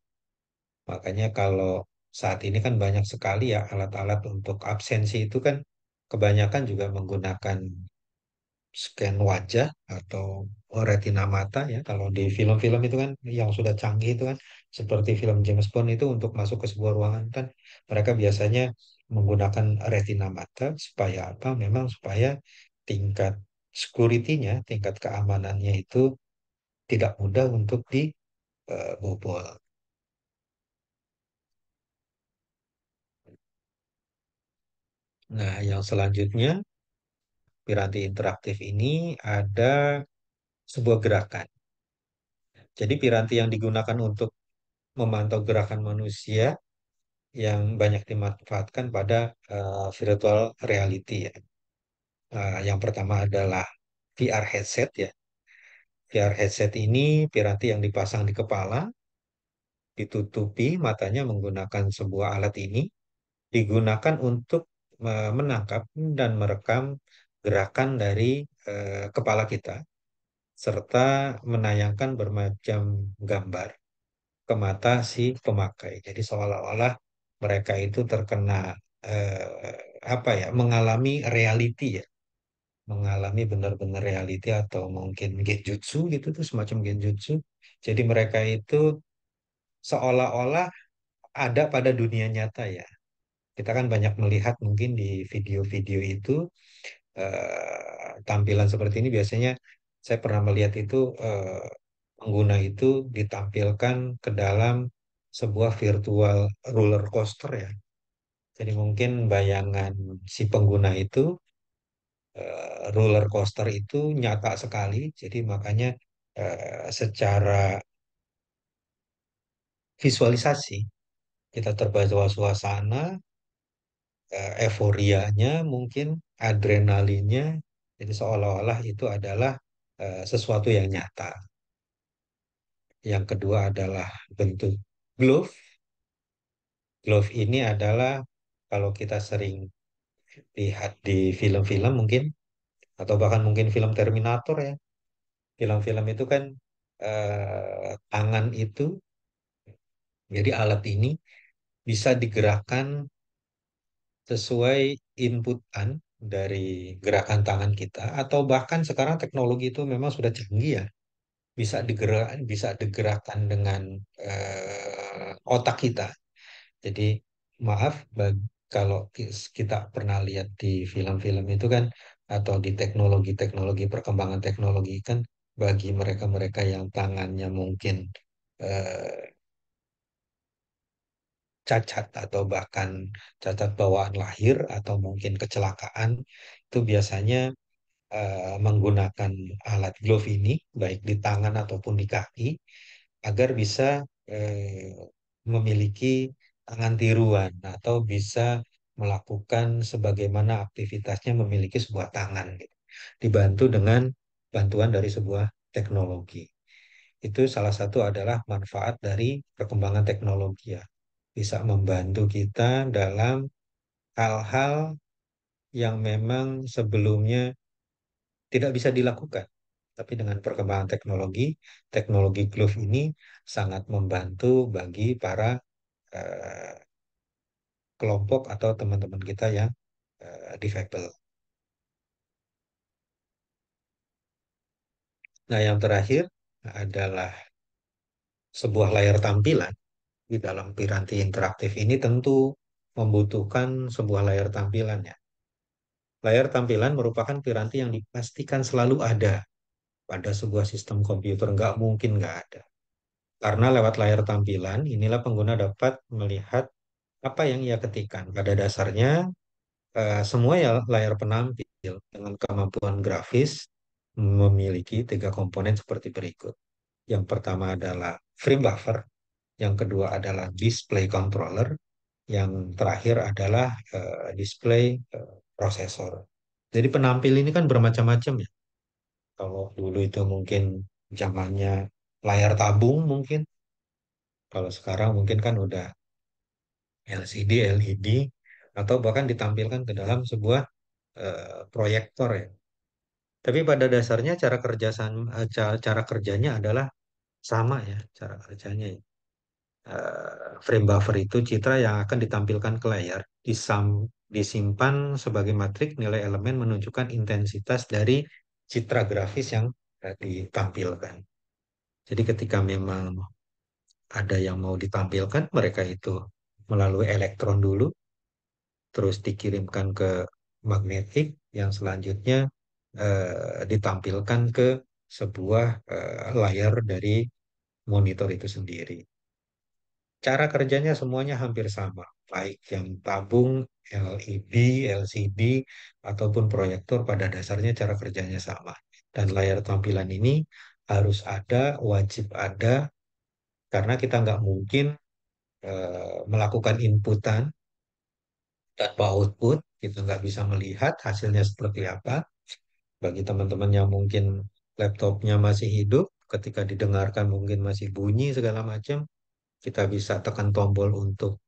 Makanya kalau saat ini kan banyak sekali ya alat-alat untuk absensi itu kan kebanyakan juga menggunakan scan wajah atau retina mata ya. Kalau di film-film itu kan yang sudah canggih itu kan seperti film James Bond itu untuk masuk ke sebuah ruangan kan mereka biasanya menggunakan retina mata supaya apa? Memang supaya tingkat security-nya, tingkat keamanannya itu tidak mudah untuk dibobol. Nah, yang selanjutnya piranti interaktif ini ada sebuah gerakan. Jadi piranti yang digunakan untuk memantau gerakan manusia yang banyak dimanfaatkan pada virtual reality ya. Yang pertama adalah VR headset ya. VR headset ini piranti yang dipasang di kepala, ditutupi matanya menggunakan sebuah alat ini, digunakan untuk menangkap dan merekam gerakan dari kepala kita, serta menayangkan bermacam gambar ke mata si pemakai. Jadi seolah-olah mereka itu terkena apa ya, mengalami reality ya, mengalami benar-benar reality atau mungkin genjutsu gitu tuh semacam genjutsu. Jadi mereka itu seolah-olah ada pada dunia nyata ya. Kita kan banyak melihat mungkin di video-video itu tampilan seperti ini biasanya saya pernah melihat itu pengguna itu ditampilkan ke dalam sebuah virtual roller coaster ya. Jadi mungkin bayangan si pengguna itu roller coaster itu nyata sekali. Jadi makanya secara visualisasi kita terbawa suasana, euforianya mungkin adrenalinnya. Jadi seolah-olah itu adalah sesuatu yang nyata. Yang kedua adalah bentuk glove. Glove ini adalah kalau kita sering lihat di film-film mungkin atau bahkan mungkin film Terminator ya. Film-film itu kan tangan itu jadi alat ini bisa digerakkan sesuai inputan dari gerakan tangan kita atau bahkan sekarang teknologi itu memang sudah canggih ya. Bisa digerakkan dengan otak kita. Jadi maaf kalau kita pernah lihat di film-film itu kan atau di teknologi-teknologi perkembangan teknologi kan bagi mereka-mereka yang tangannya mungkin eh, cacat atau bahkan cacat bawaan lahir atau mungkin kecelakaan itu biasanya menggunakan alat glove ini baik di tangan ataupun di kaki agar bisa eh, memiliki tangan tiruan atau bisa melakukan sebagaimana aktivitasnya memiliki sebuah tangan gitu. Dibantu dengan bantuan dari sebuah teknologi. Itu salah satu adalah manfaat dari perkembangan teknologi ya. Bisa membantu kita dalam hal-hal yang memang sebelumnya tidak bisa dilakukan. Tapi dengan perkembangan teknologi, teknologi Glove ini sangat membantu bagi para eh, kelompok atau teman-teman kita yang difabel. Nah, yang terakhir adalah sebuah layar tampilan di dalam piranti interaktif ini tentu membutuhkan sebuah layar tampilan ya. Layar tampilan merupakan piranti yang dipastikan selalu ada pada sebuah sistem komputer, nggak mungkin nggak ada. Karena lewat layar tampilan, inilah pengguna dapat melihat apa yang ia ketikkan. Pada dasarnya, semua ya layar penampil dengan kemampuan grafis memiliki tiga komponen seperti berikut. Yang pertama adalah frame buffer. yang kedua adalah display controller, yang terakhir adalah display prosesor. Jadi penampil ini kan bermacam-macam ya. Kalau dulu itu mungkin zamannya layar tabung mungkin, kalau sekarang mungkin kan udah LCD, LED, atau bahkan ditampilkan ke dalam sebuah proyektor ya. Tapi pada dasarnya cara kerjanya adalah sama ya, cara kerjanya ya. Frame buffer itu citra yang akan ditampilkan ke layar, disimpan sebagai matrik nilai elemen menunjukkan intensitas dari citra grafis yang ditampilkan. Jadi ketika memang ada yang mau ditampilkan, mereka itu melalui elektron dulu, terus dikirimkan ke magnetik, yang selanjutnya ditampilkan ke sebuah layar dari monitor itu sendiri. Cara kerjanya semuanya hampir sama, baik yang tabung, LED, LCD, ataupun proyektor pada dasarnya cara kerjanya sama. Dan layar tampilan ini harus ada, wajib ada, karena kita nggak mungkin melakukan inputan tanpa output, kita nggak bisa melihat hasilnya seperti apa. Bagi teman-teman yang mungkin laptopnya masih hidup, ketika didengarkan mungkin masih bunyi segala macam, kita bisa tekan tombol untuk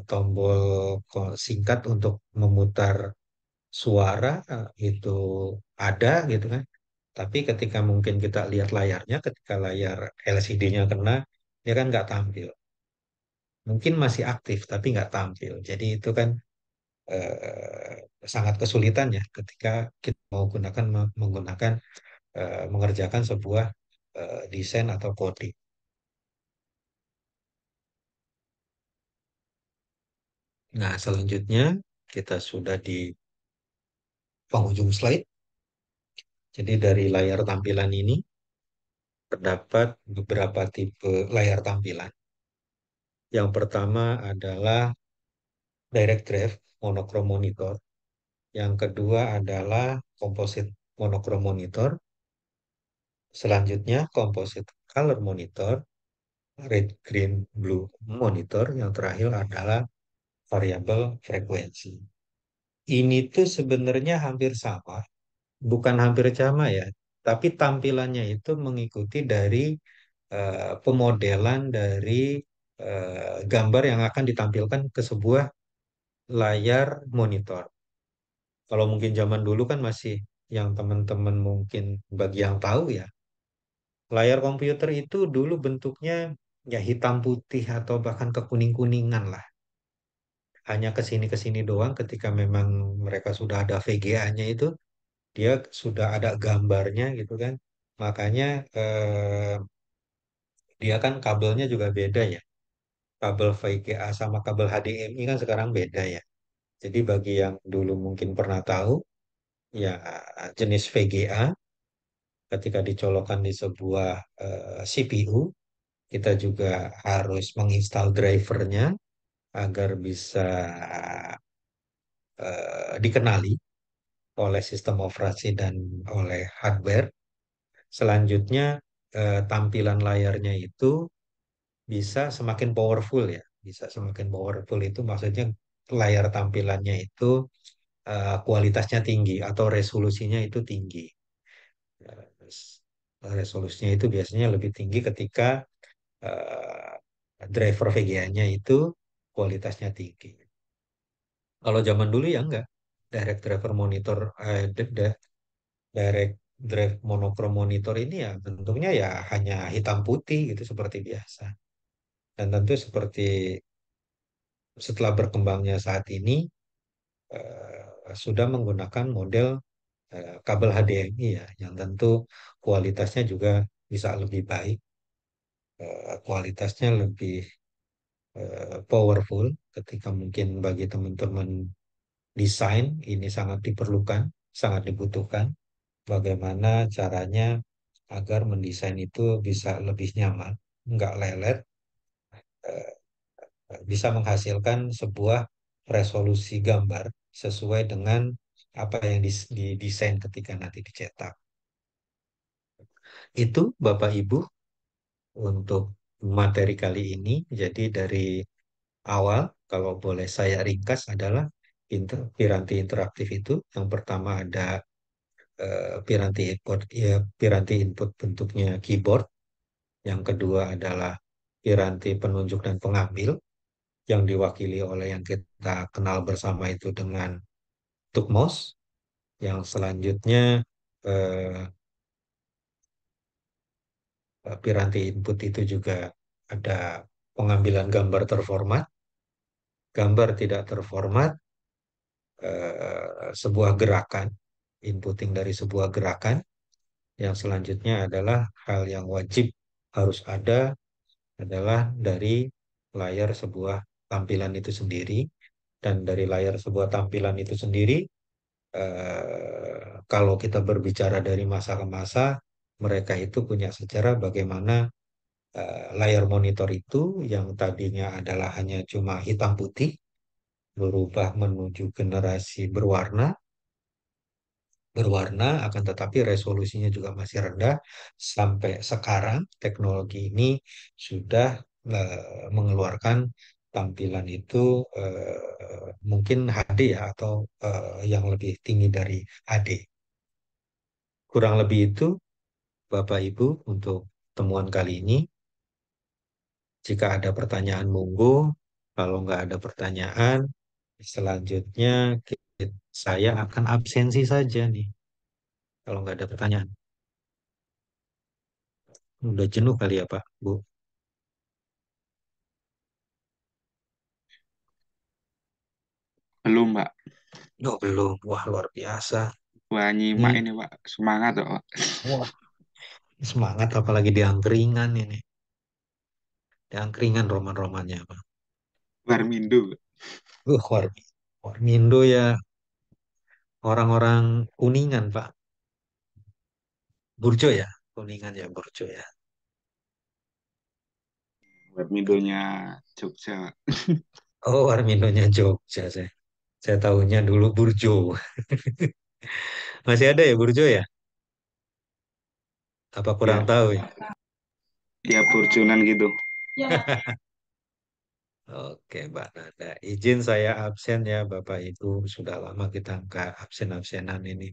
tombol singkat untuk memutar suara, itu ada gitu kan. Tapi ketika mungkin kita lihat layarnya, ketika layar LCD-nya kena, dia kan nggak tampil. Mungkin masih aktif tapi nggak tampil. Jadi itu kan sangat kesulitan ya ketika kita mau menggunakan mengerjakan sebuah desain atau coding. Nah, selanjutnya kita sudah di penghujung slide. Jadi dari layar tampilan ini terdapat beberapa tipe layar tampilan. Yang pertama adalah direct drive monochrome monitor. Yang kedua adalah composite monochrome monitor. Selanjutnya composite color monitor, red, green, blue monitor. Yang terakhir adalah variable frekuensi. Ini tuh sebenarnya hampir sama, bukan hampir sama ya, tapi tampilannya itu mengikuti dari pemodelan dari gambar yang akan ditampilkan ke sebuah layar monitor. Kalau mungkin zaman dulu kan masih yang teman-teman mungkin bagi yang tahu ya, layar komputer itu dulu bentuknya ya hitam putih atau bahkan kekuning-kuningan lah. Hanya kesini-kesini doang ketika memang mereka sudah ada VGA-nya itu, dia sudah ada gambarnya gitu kan. Makanya dia kan kabelnya juga beda ya. Kabel VGA sama kabel HDMI kan sekarang beda ya. Jadi bagi yang dulu mungkin pernah tahu, ya jenis VGA ketika dicolokkan di sebuah CPU, kita juga harus menginstal drivernya agar bisa dikenali oleh sistem operasi dan oleh hardware. Selanjutnya, tampilan layarnya itu bisa semakin powerful ya. Bisa semakin powerful itu maksudnya layar tampilannya itu kualitasnya tinggi atau resolusinya itu tinggi. Ya, resolusinya itu biasanya lebih tinggi ketika driver VGA-nya itu kualitasnya tinggi. Kalau zaman dulu ya enggak. Direct driver monitor, direct drive monochrome monitor ini ya bentuknya ya hanya hitam putih gitu seperti biasa. Dan tentu seperti setelah berkembangnya saat ini sudah menggunakan model kabel HDMI ya, yang tentu kualitasnya juga bisa lebih baik, kualitasnya lebih powerful ketika mungkin bagi teman-teman desain ini sangat diperlukan, sangat dibutuhkan. Bagaimana caranya agar mendesain itu bisa lebih nyaman, nggak lelet, eh, bisa menghasilkan sebuah resolusi gambar sesuai dengan apa yang didesain ketika nanti dicetak. Itu Bapak Ibu untuk materi kali ini. Jadi dari awal, kalau boleh saya ringkas adalah piranti interaktif itu yang pertama ada piranti input bentuknya keyboard. Yang kedua adalah piranti penunjuk dan pengambil yang diwakili oleh yang kita kenal bersama itu dengan tuk mouse. Yang selanjutnya eh, piranti input itu juga ada pengambilan gambar terformat, gambar tidak terformat, sebuah gerakan, inputting dari sebuah gerakan. Yang selanjutnya adalah hal yang wajib harus ada adalah dari layar sebuah tampilan itu sendiri. Dan dari layar sebuah tampilan itu sendiri, kalau kita berbicara dari masa ke masa, mereka itu punya sejarah bagaimana layar monitor itu yang tadinya adalah hanya cuma hitam putih, berubah menuju generasi berwarna, akan tetapi resolusinya juga masih rendah. Sampai sekarang teknologi ini sudah mengeluarkan tampilan itu mungkin HD ya atau yang lebih tinggi dari HD. Kurang lebih itu Bapak Ibu untuk temuan kali ini. Jika ada pertanyaan monggo, kalau nggak ada pertanyaan, selanjutnya saya akan absensi saja nih. Kalau nggak ada pertanyaan. Udah jenuh kali ya Pak, Bu? Belum, Mbak. Oh, belum. Wah, luar biasa. Wah, nyimak Ini, ini, Pak. Semangat, Pak. wah, semangat apalagi di angkringan ini. Di angkringan roman-romannya, Pak. Warmindo. Warmindo ya orang-orang Kuningan, Pak. Burjo ya? Kuningan ya, Burjo ya. Warmindonya Jogja. Oh, Warmindonya Jogja saya. Saya tahunya dulu Burjo. Masih ada ya Burjo ya? Apa kurang Ya, tahu ya? ya Burjunan gitu. Oke, Mbak Nada. Izin saya absen ya, Bapak Ibu. Sudah lama kita nggak absen-absenan ini.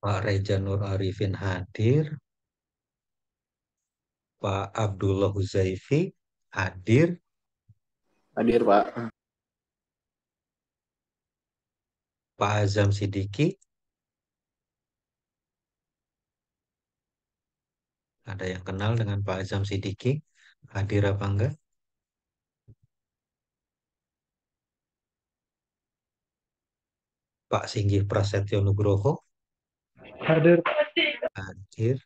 Pak Reja Nur Arifin hadir. Pak Abdullah Huzaifi hadir. Hadir, Pak. Pak Azam Sidiki, ada yang kenal dengan Pak Azam Sidiki? Hadir apa enggak? Pak Singgih Prasetyo Nugroho Hadir. hadir.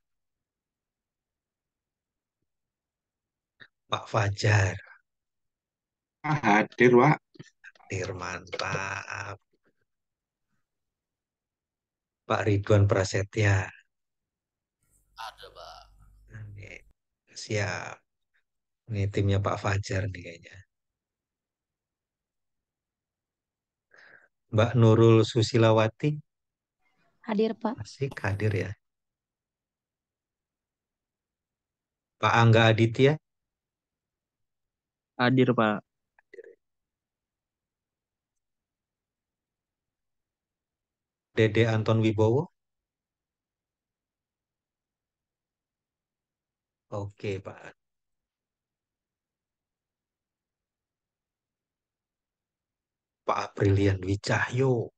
Pak Fajar Ah, hadir, Pak. hadir, mantap. Pak Ridwan Prasetya. Ini, siap. Ini timnya Pak Fajar nih kayaknya. Mbak Nurul Susilawati, Hadir, Pak. asik hadir ya. Pak Angga Aditya, Hadir, Pak. Dede Anton Wibowo. Oke, Pak. Pak Aprilian Dwi Cahyo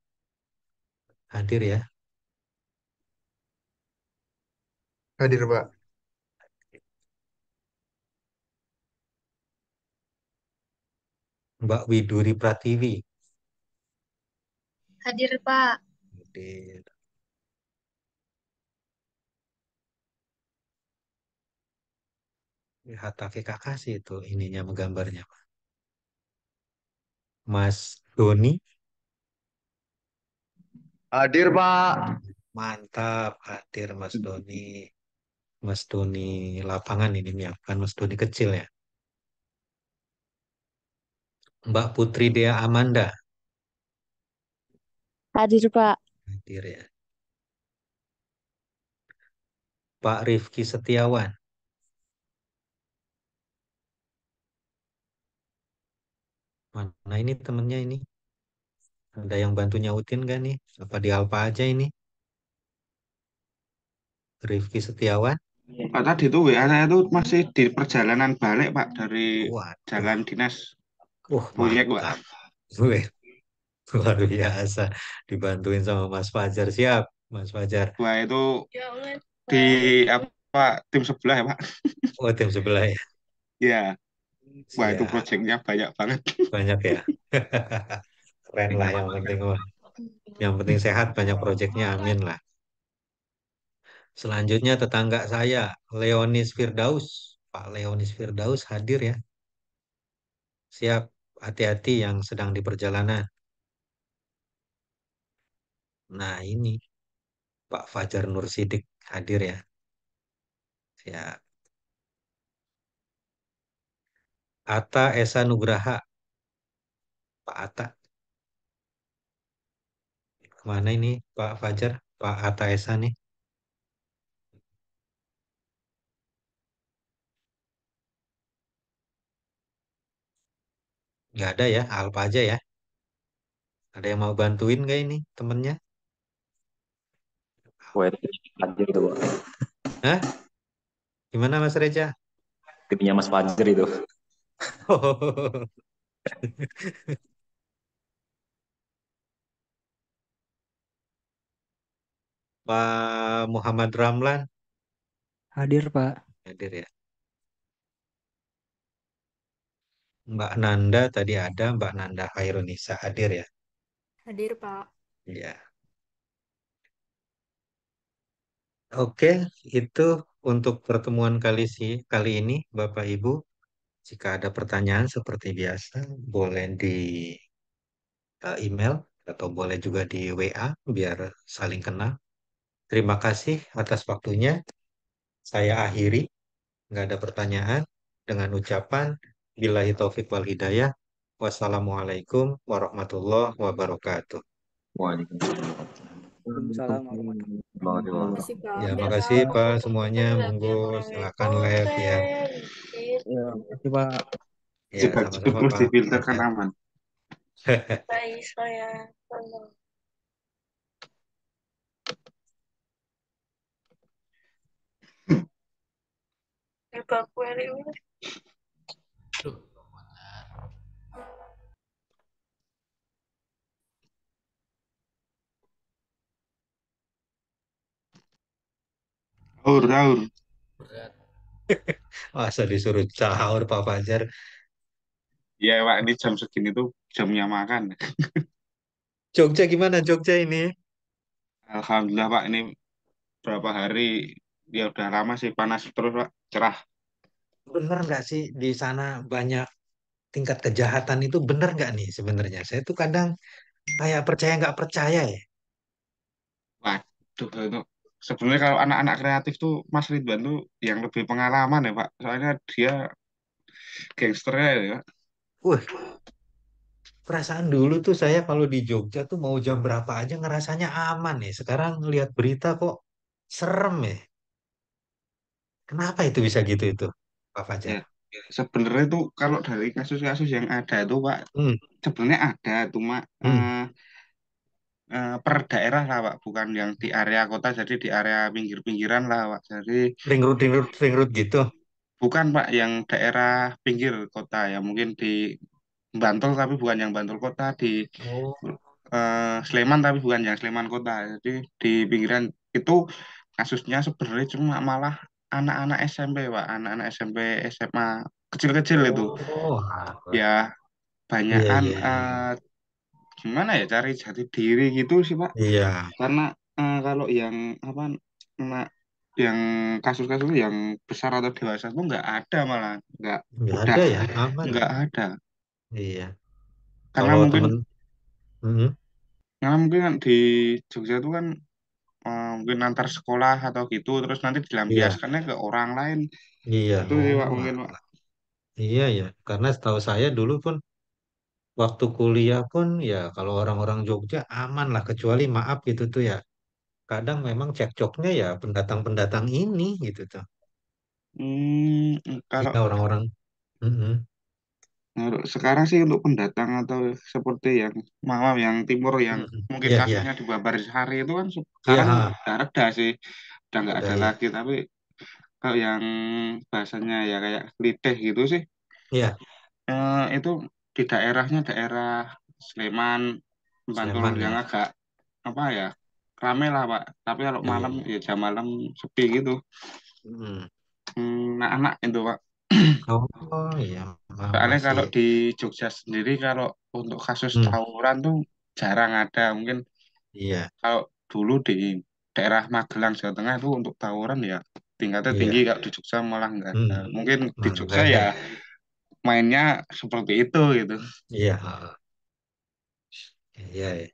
hadir ya. Hadir, Pak. Mbak Widuri Pratiwi. Hadir, Pak. Hadir. Hatta kakak sih itu ininya menggambarnya. Mas Doni. Hadir, Pak. Mantap, hadir Mas Doni. Mas Doni lapangan ini ya, bukan Mas Doni kecil ya. Mbak Putri Dea Amanda. Hadir, Pak. Hadir ya. Pak Rifki Setiawan. Mana ini temennya ini? Ada yang bantu nyautin gak nih? Apa di Alfa aja ini? Rifki Setiawan. Pak tadi tuh WA saya tuh masih di perjalanan balik Pak dari Waduh, jalan dinas proyek Pak. mantap. Wih, luar biasa. Dibantuin sama Mas Fajar. Siap, Mas Fajar. Wah itu di apa tim sebelah ya Pak. Oh, tim sebelah ya. Ya, wah itu Siap, proyeknya banyak banget. banyak ya. Keren lah yang penting mah. Yang penting sehat, banyak proyeknya. Amin lah. Selanjutnya tetangga saya, Leonis Firdaus. Pak Leonis Firdaus hadir ya. Siap, hati-hati yang sedang di perjalanan. Nah ini, Pak Fajar Nur Sidik hadir ya. Siap. Atta Esa Nugraha. Pak Atta, kemana ini Pak Fajar? Pak Atta Esa nih. Nggak ada ya, Alpa aja ya. Ada yang mau bantuin nggak ini temennya? Wah, itu hadir itu, Pak. Hah? Gimana Mas Reja? Timnya Mas Fajar itu. Pak Muhammad Ramlan Hadir, Pak. hadir ya. Mbak Nanda tadi ada, Mbak Nanda Khairunisa hadir ya. Hadir, Pak. Ya. Oke, itu untuk pertemuan kali ini, Bapak Ibu. Jika ada pertanyaan seperti biasa, boleh di email atau boleh juga di WA biar saling kenal. Terima kasih atas waktunya. Saya akhiri, nggak ada pertanyaan dengan ucapan Billahi taufik wal hidayah. Wassalamualaikum warahmatullahi wabarakatuh. Waalaikumsalam. Waalaikumsalam warahmatullahi Banget, Pak. Makasih, Pak. Ya, makasih Pak semuanya. Monggo silakan live ya. Ya, makasih, Pak. Ya, Cepat-cepat sama-sama terus Pak. difilterkan Sehat. aman. Baik, saya. Evakuasi. Aur, aur. Masa disuruh sahur Pak Fajar. Ya Pak ini jam segini tuh jamnya makan. Jogja gimana Jogja ini? Alhamdulillah Pak ini berapa hari ya udah lama sih panas terus Pak cerah. Bener nggak sih di sana banyak tingkat kejahatan itu bener nggak nih sebenarnya? Saya tuh kadang kayak percaya nggak percaya ya. Waduh itu sebenarnya kalau anak-anak kreatif tuh Mas Ridwan tuh yang lebih pengalaman ya Pak. Soalnya dia gangsternya ya Pak. Wah, perasaan dulu tuh saya kalau di Jogja tuh mau jam berapa aja ngerasanya aman ya. Sekarang lihat berita kok serem ya. Kenapa itu bisa gitu itu, Pak Fajar? Ya sebenarnya tuh kalau dari kasus-kasus yang ada itu Pak Hmm, sebenarnya ada cuma hmm. per daerah lah Pak bukan yang di area kota jadi di area pinggir-pinggiran lah Pak. Jadi Ring road gitu. bukan Pak yang daerah pinggir kota ya mungkin di Bantul tapi bukan yang Bantul kota di Oh, Sleman tapi bukan yang Sleman kota. Jadi di pinggiran itu kasusnya sebenarnya cuma malah anak-anak SMP Pak, anak-anak SMP SMA kecil-kecil itu. oh, alah. Ya Iya, banyakan iya, iya. gimana ya cari jati diri gitu sih Pak. Iya, Karena kalau yang apa nah, yang kasus-kasus yang besar atau dewasa itu nggak ada malah nggak nggak udah ada ya, aman. nggak ada Iya. karena Kalau mungkin temen, mm, karena mungkin kan di Jogja itu kan mungkin antar sekolah atau gitu terus nanti iya, dilampiaskannya ke orang lain iya. itu sih Pak Oh, mungkin Pak. alah. Iya ya. Karena setahu saya dulu pun waktu kuliah pun ya kalau orang-orang Jogja aman lah, kecuali maaf gitu tuh ya. Kadang memang cekcoknya ya pendatang-pendatang ini gitu tuh. Kalau Iya orang-orang. Mm-mm, Kalau sekarang sih untuk pendatang atau seperti yang Mama yang timur yang mm-mm. mungkin Iya, iya, kasusnya di Babarisari itu kan iya, sekarang ha, udah reda sih, udah nggak udah ada ya. lagi. Tapi kalau yang bahasanya ya kayak lideh gitu sih, Iya, itu di daerahnya daerah Sleman, Pantulan Sleman yang ya. agak apa ya rame lah Pak. Tapi kalau Iya, malam iya. ya jam malam sepi gitu. Mm. Anak-anak itu Pak. Oh iya, Soalnya masih. kalau di Jogja sendiri kalau untuk kasus Hmm, tawuran tuh jarang ada. Mungkin iya, kalau dulu di daerah Magelang Jawa Tengah itu untuk tawuran ya tingkatnya tinggi. iya. Kalau di Jogja malah nggak ada. Hmm, Mungkin di nah, nggak Jogja ada ya ya. mainnya seperti itu gitu. Iya, ha, iya, iya.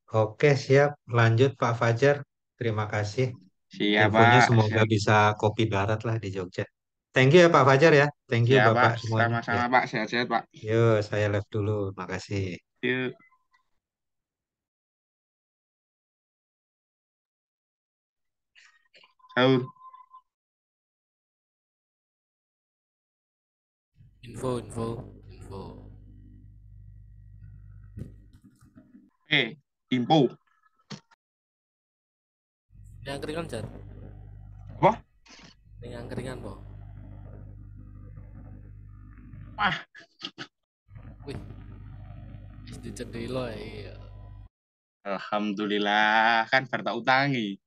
Oke, siap. Lanjut Pak Fajar. Terima kasih. Siap Infonya Pak, semoga siap, bisa kopi darat lah di Jogja. Thank you ya Pak Fajar ya. Thank you siap Pak, Bapak semuanya. Ya, sama-sama Pak, sehat-sehat Pak. yuk saya live dulu. Makasih. Yuk, sahur. Info. Info. Ini angkringan Jan. Apa? Ini angkringan po. Wah, Wih, wis dicendhelo ya. Alhamdulillah kan bertak utangi.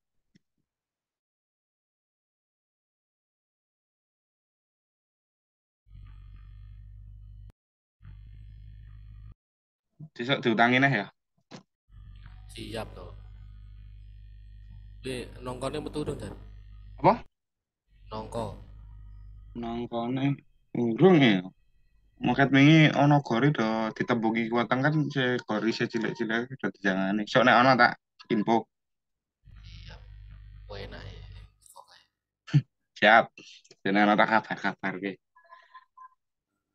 Besok diutangin ya. Siap to. Wih, nongkonnya betul dong Jan. Apa? Nongko. Nongkone urung ya. Maket wingi ono gori do ditembuki kuatang kan se gori se cilik-cilik do dijangani. Sok nek ono tak info. Siap. Wah enak ya. Oke. Siap. Dene ono tak kabar-kabar ke.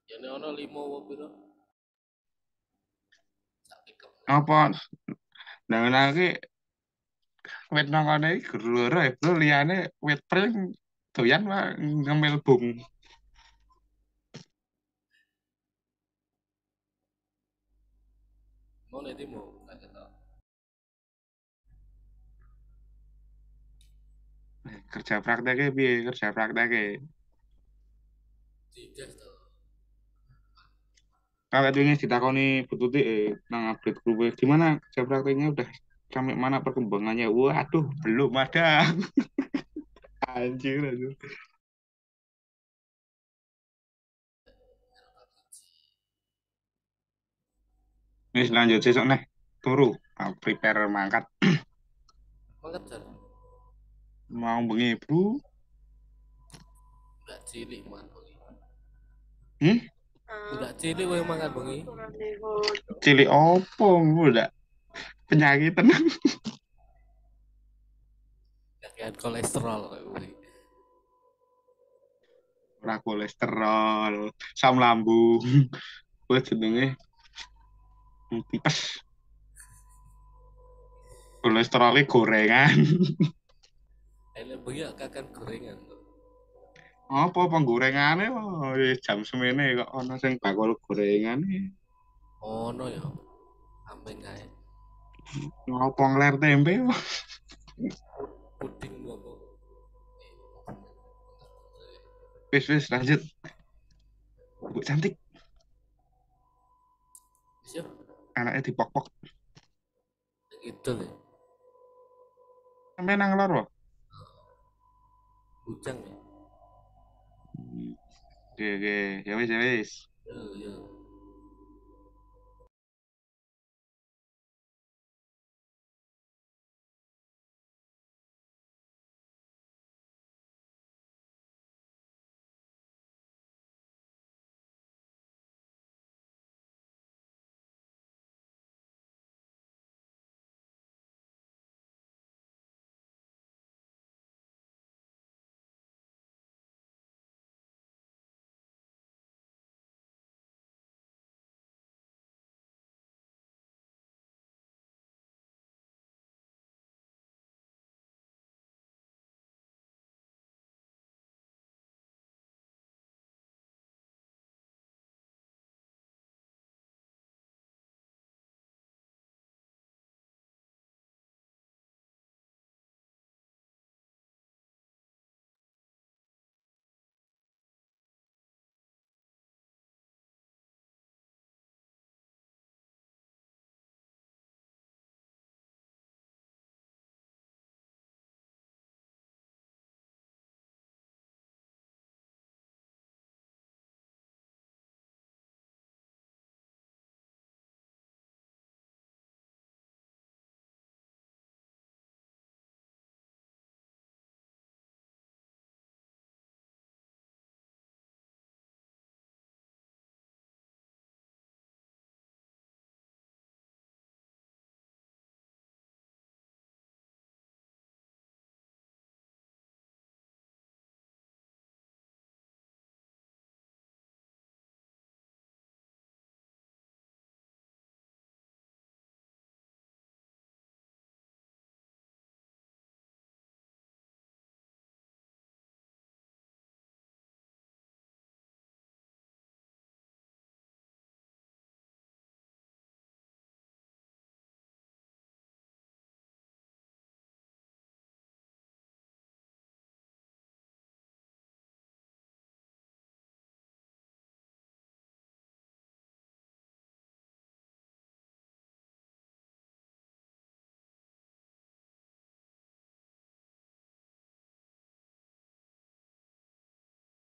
Ya ini ono 5 apa piro? Sak pick-up. Apa nang lagi wit nongkone iki guru loro ya, bro liyane wit pring doyan wae ngemil bung. Mau nanti mau enggak ketok. Kerja prakteknya piye? Kerja prakteknya. Tidak to. Kakak wingi ditakoni bututi nang update grup gimana kerja prakteknya udah sampai mana perkembangannya? Waduh, belum ada. Anjir, anjir. Wis lanjut sesuk nih. Turu. Prepare mangkat. Mangkat Jan. Mau bengi, Bro. Udah cilik mangan bengi. Hmm? Udah cilik wae mangan bengi. Kurang dihujung. Cilik opo udah penyakit tenang. Kakean kolesterol kayak gue. Ora kolesterol, asam lambung. Kuwi jenenge tipes. Kolesterolnya gorengan. Enak bengi kakean gorengan. Apa penggorengane jam semene kok ana sing bakul gorengan. Ono ya. Ampeng kae. Ngopo ngler tempe. Puding lu apa? Wis lanjut. Bu cantik, Siap. anaknya dipok-pok. Itu ya. Sampai nang lor. Bujang ya. Oke, ya wis. Ya.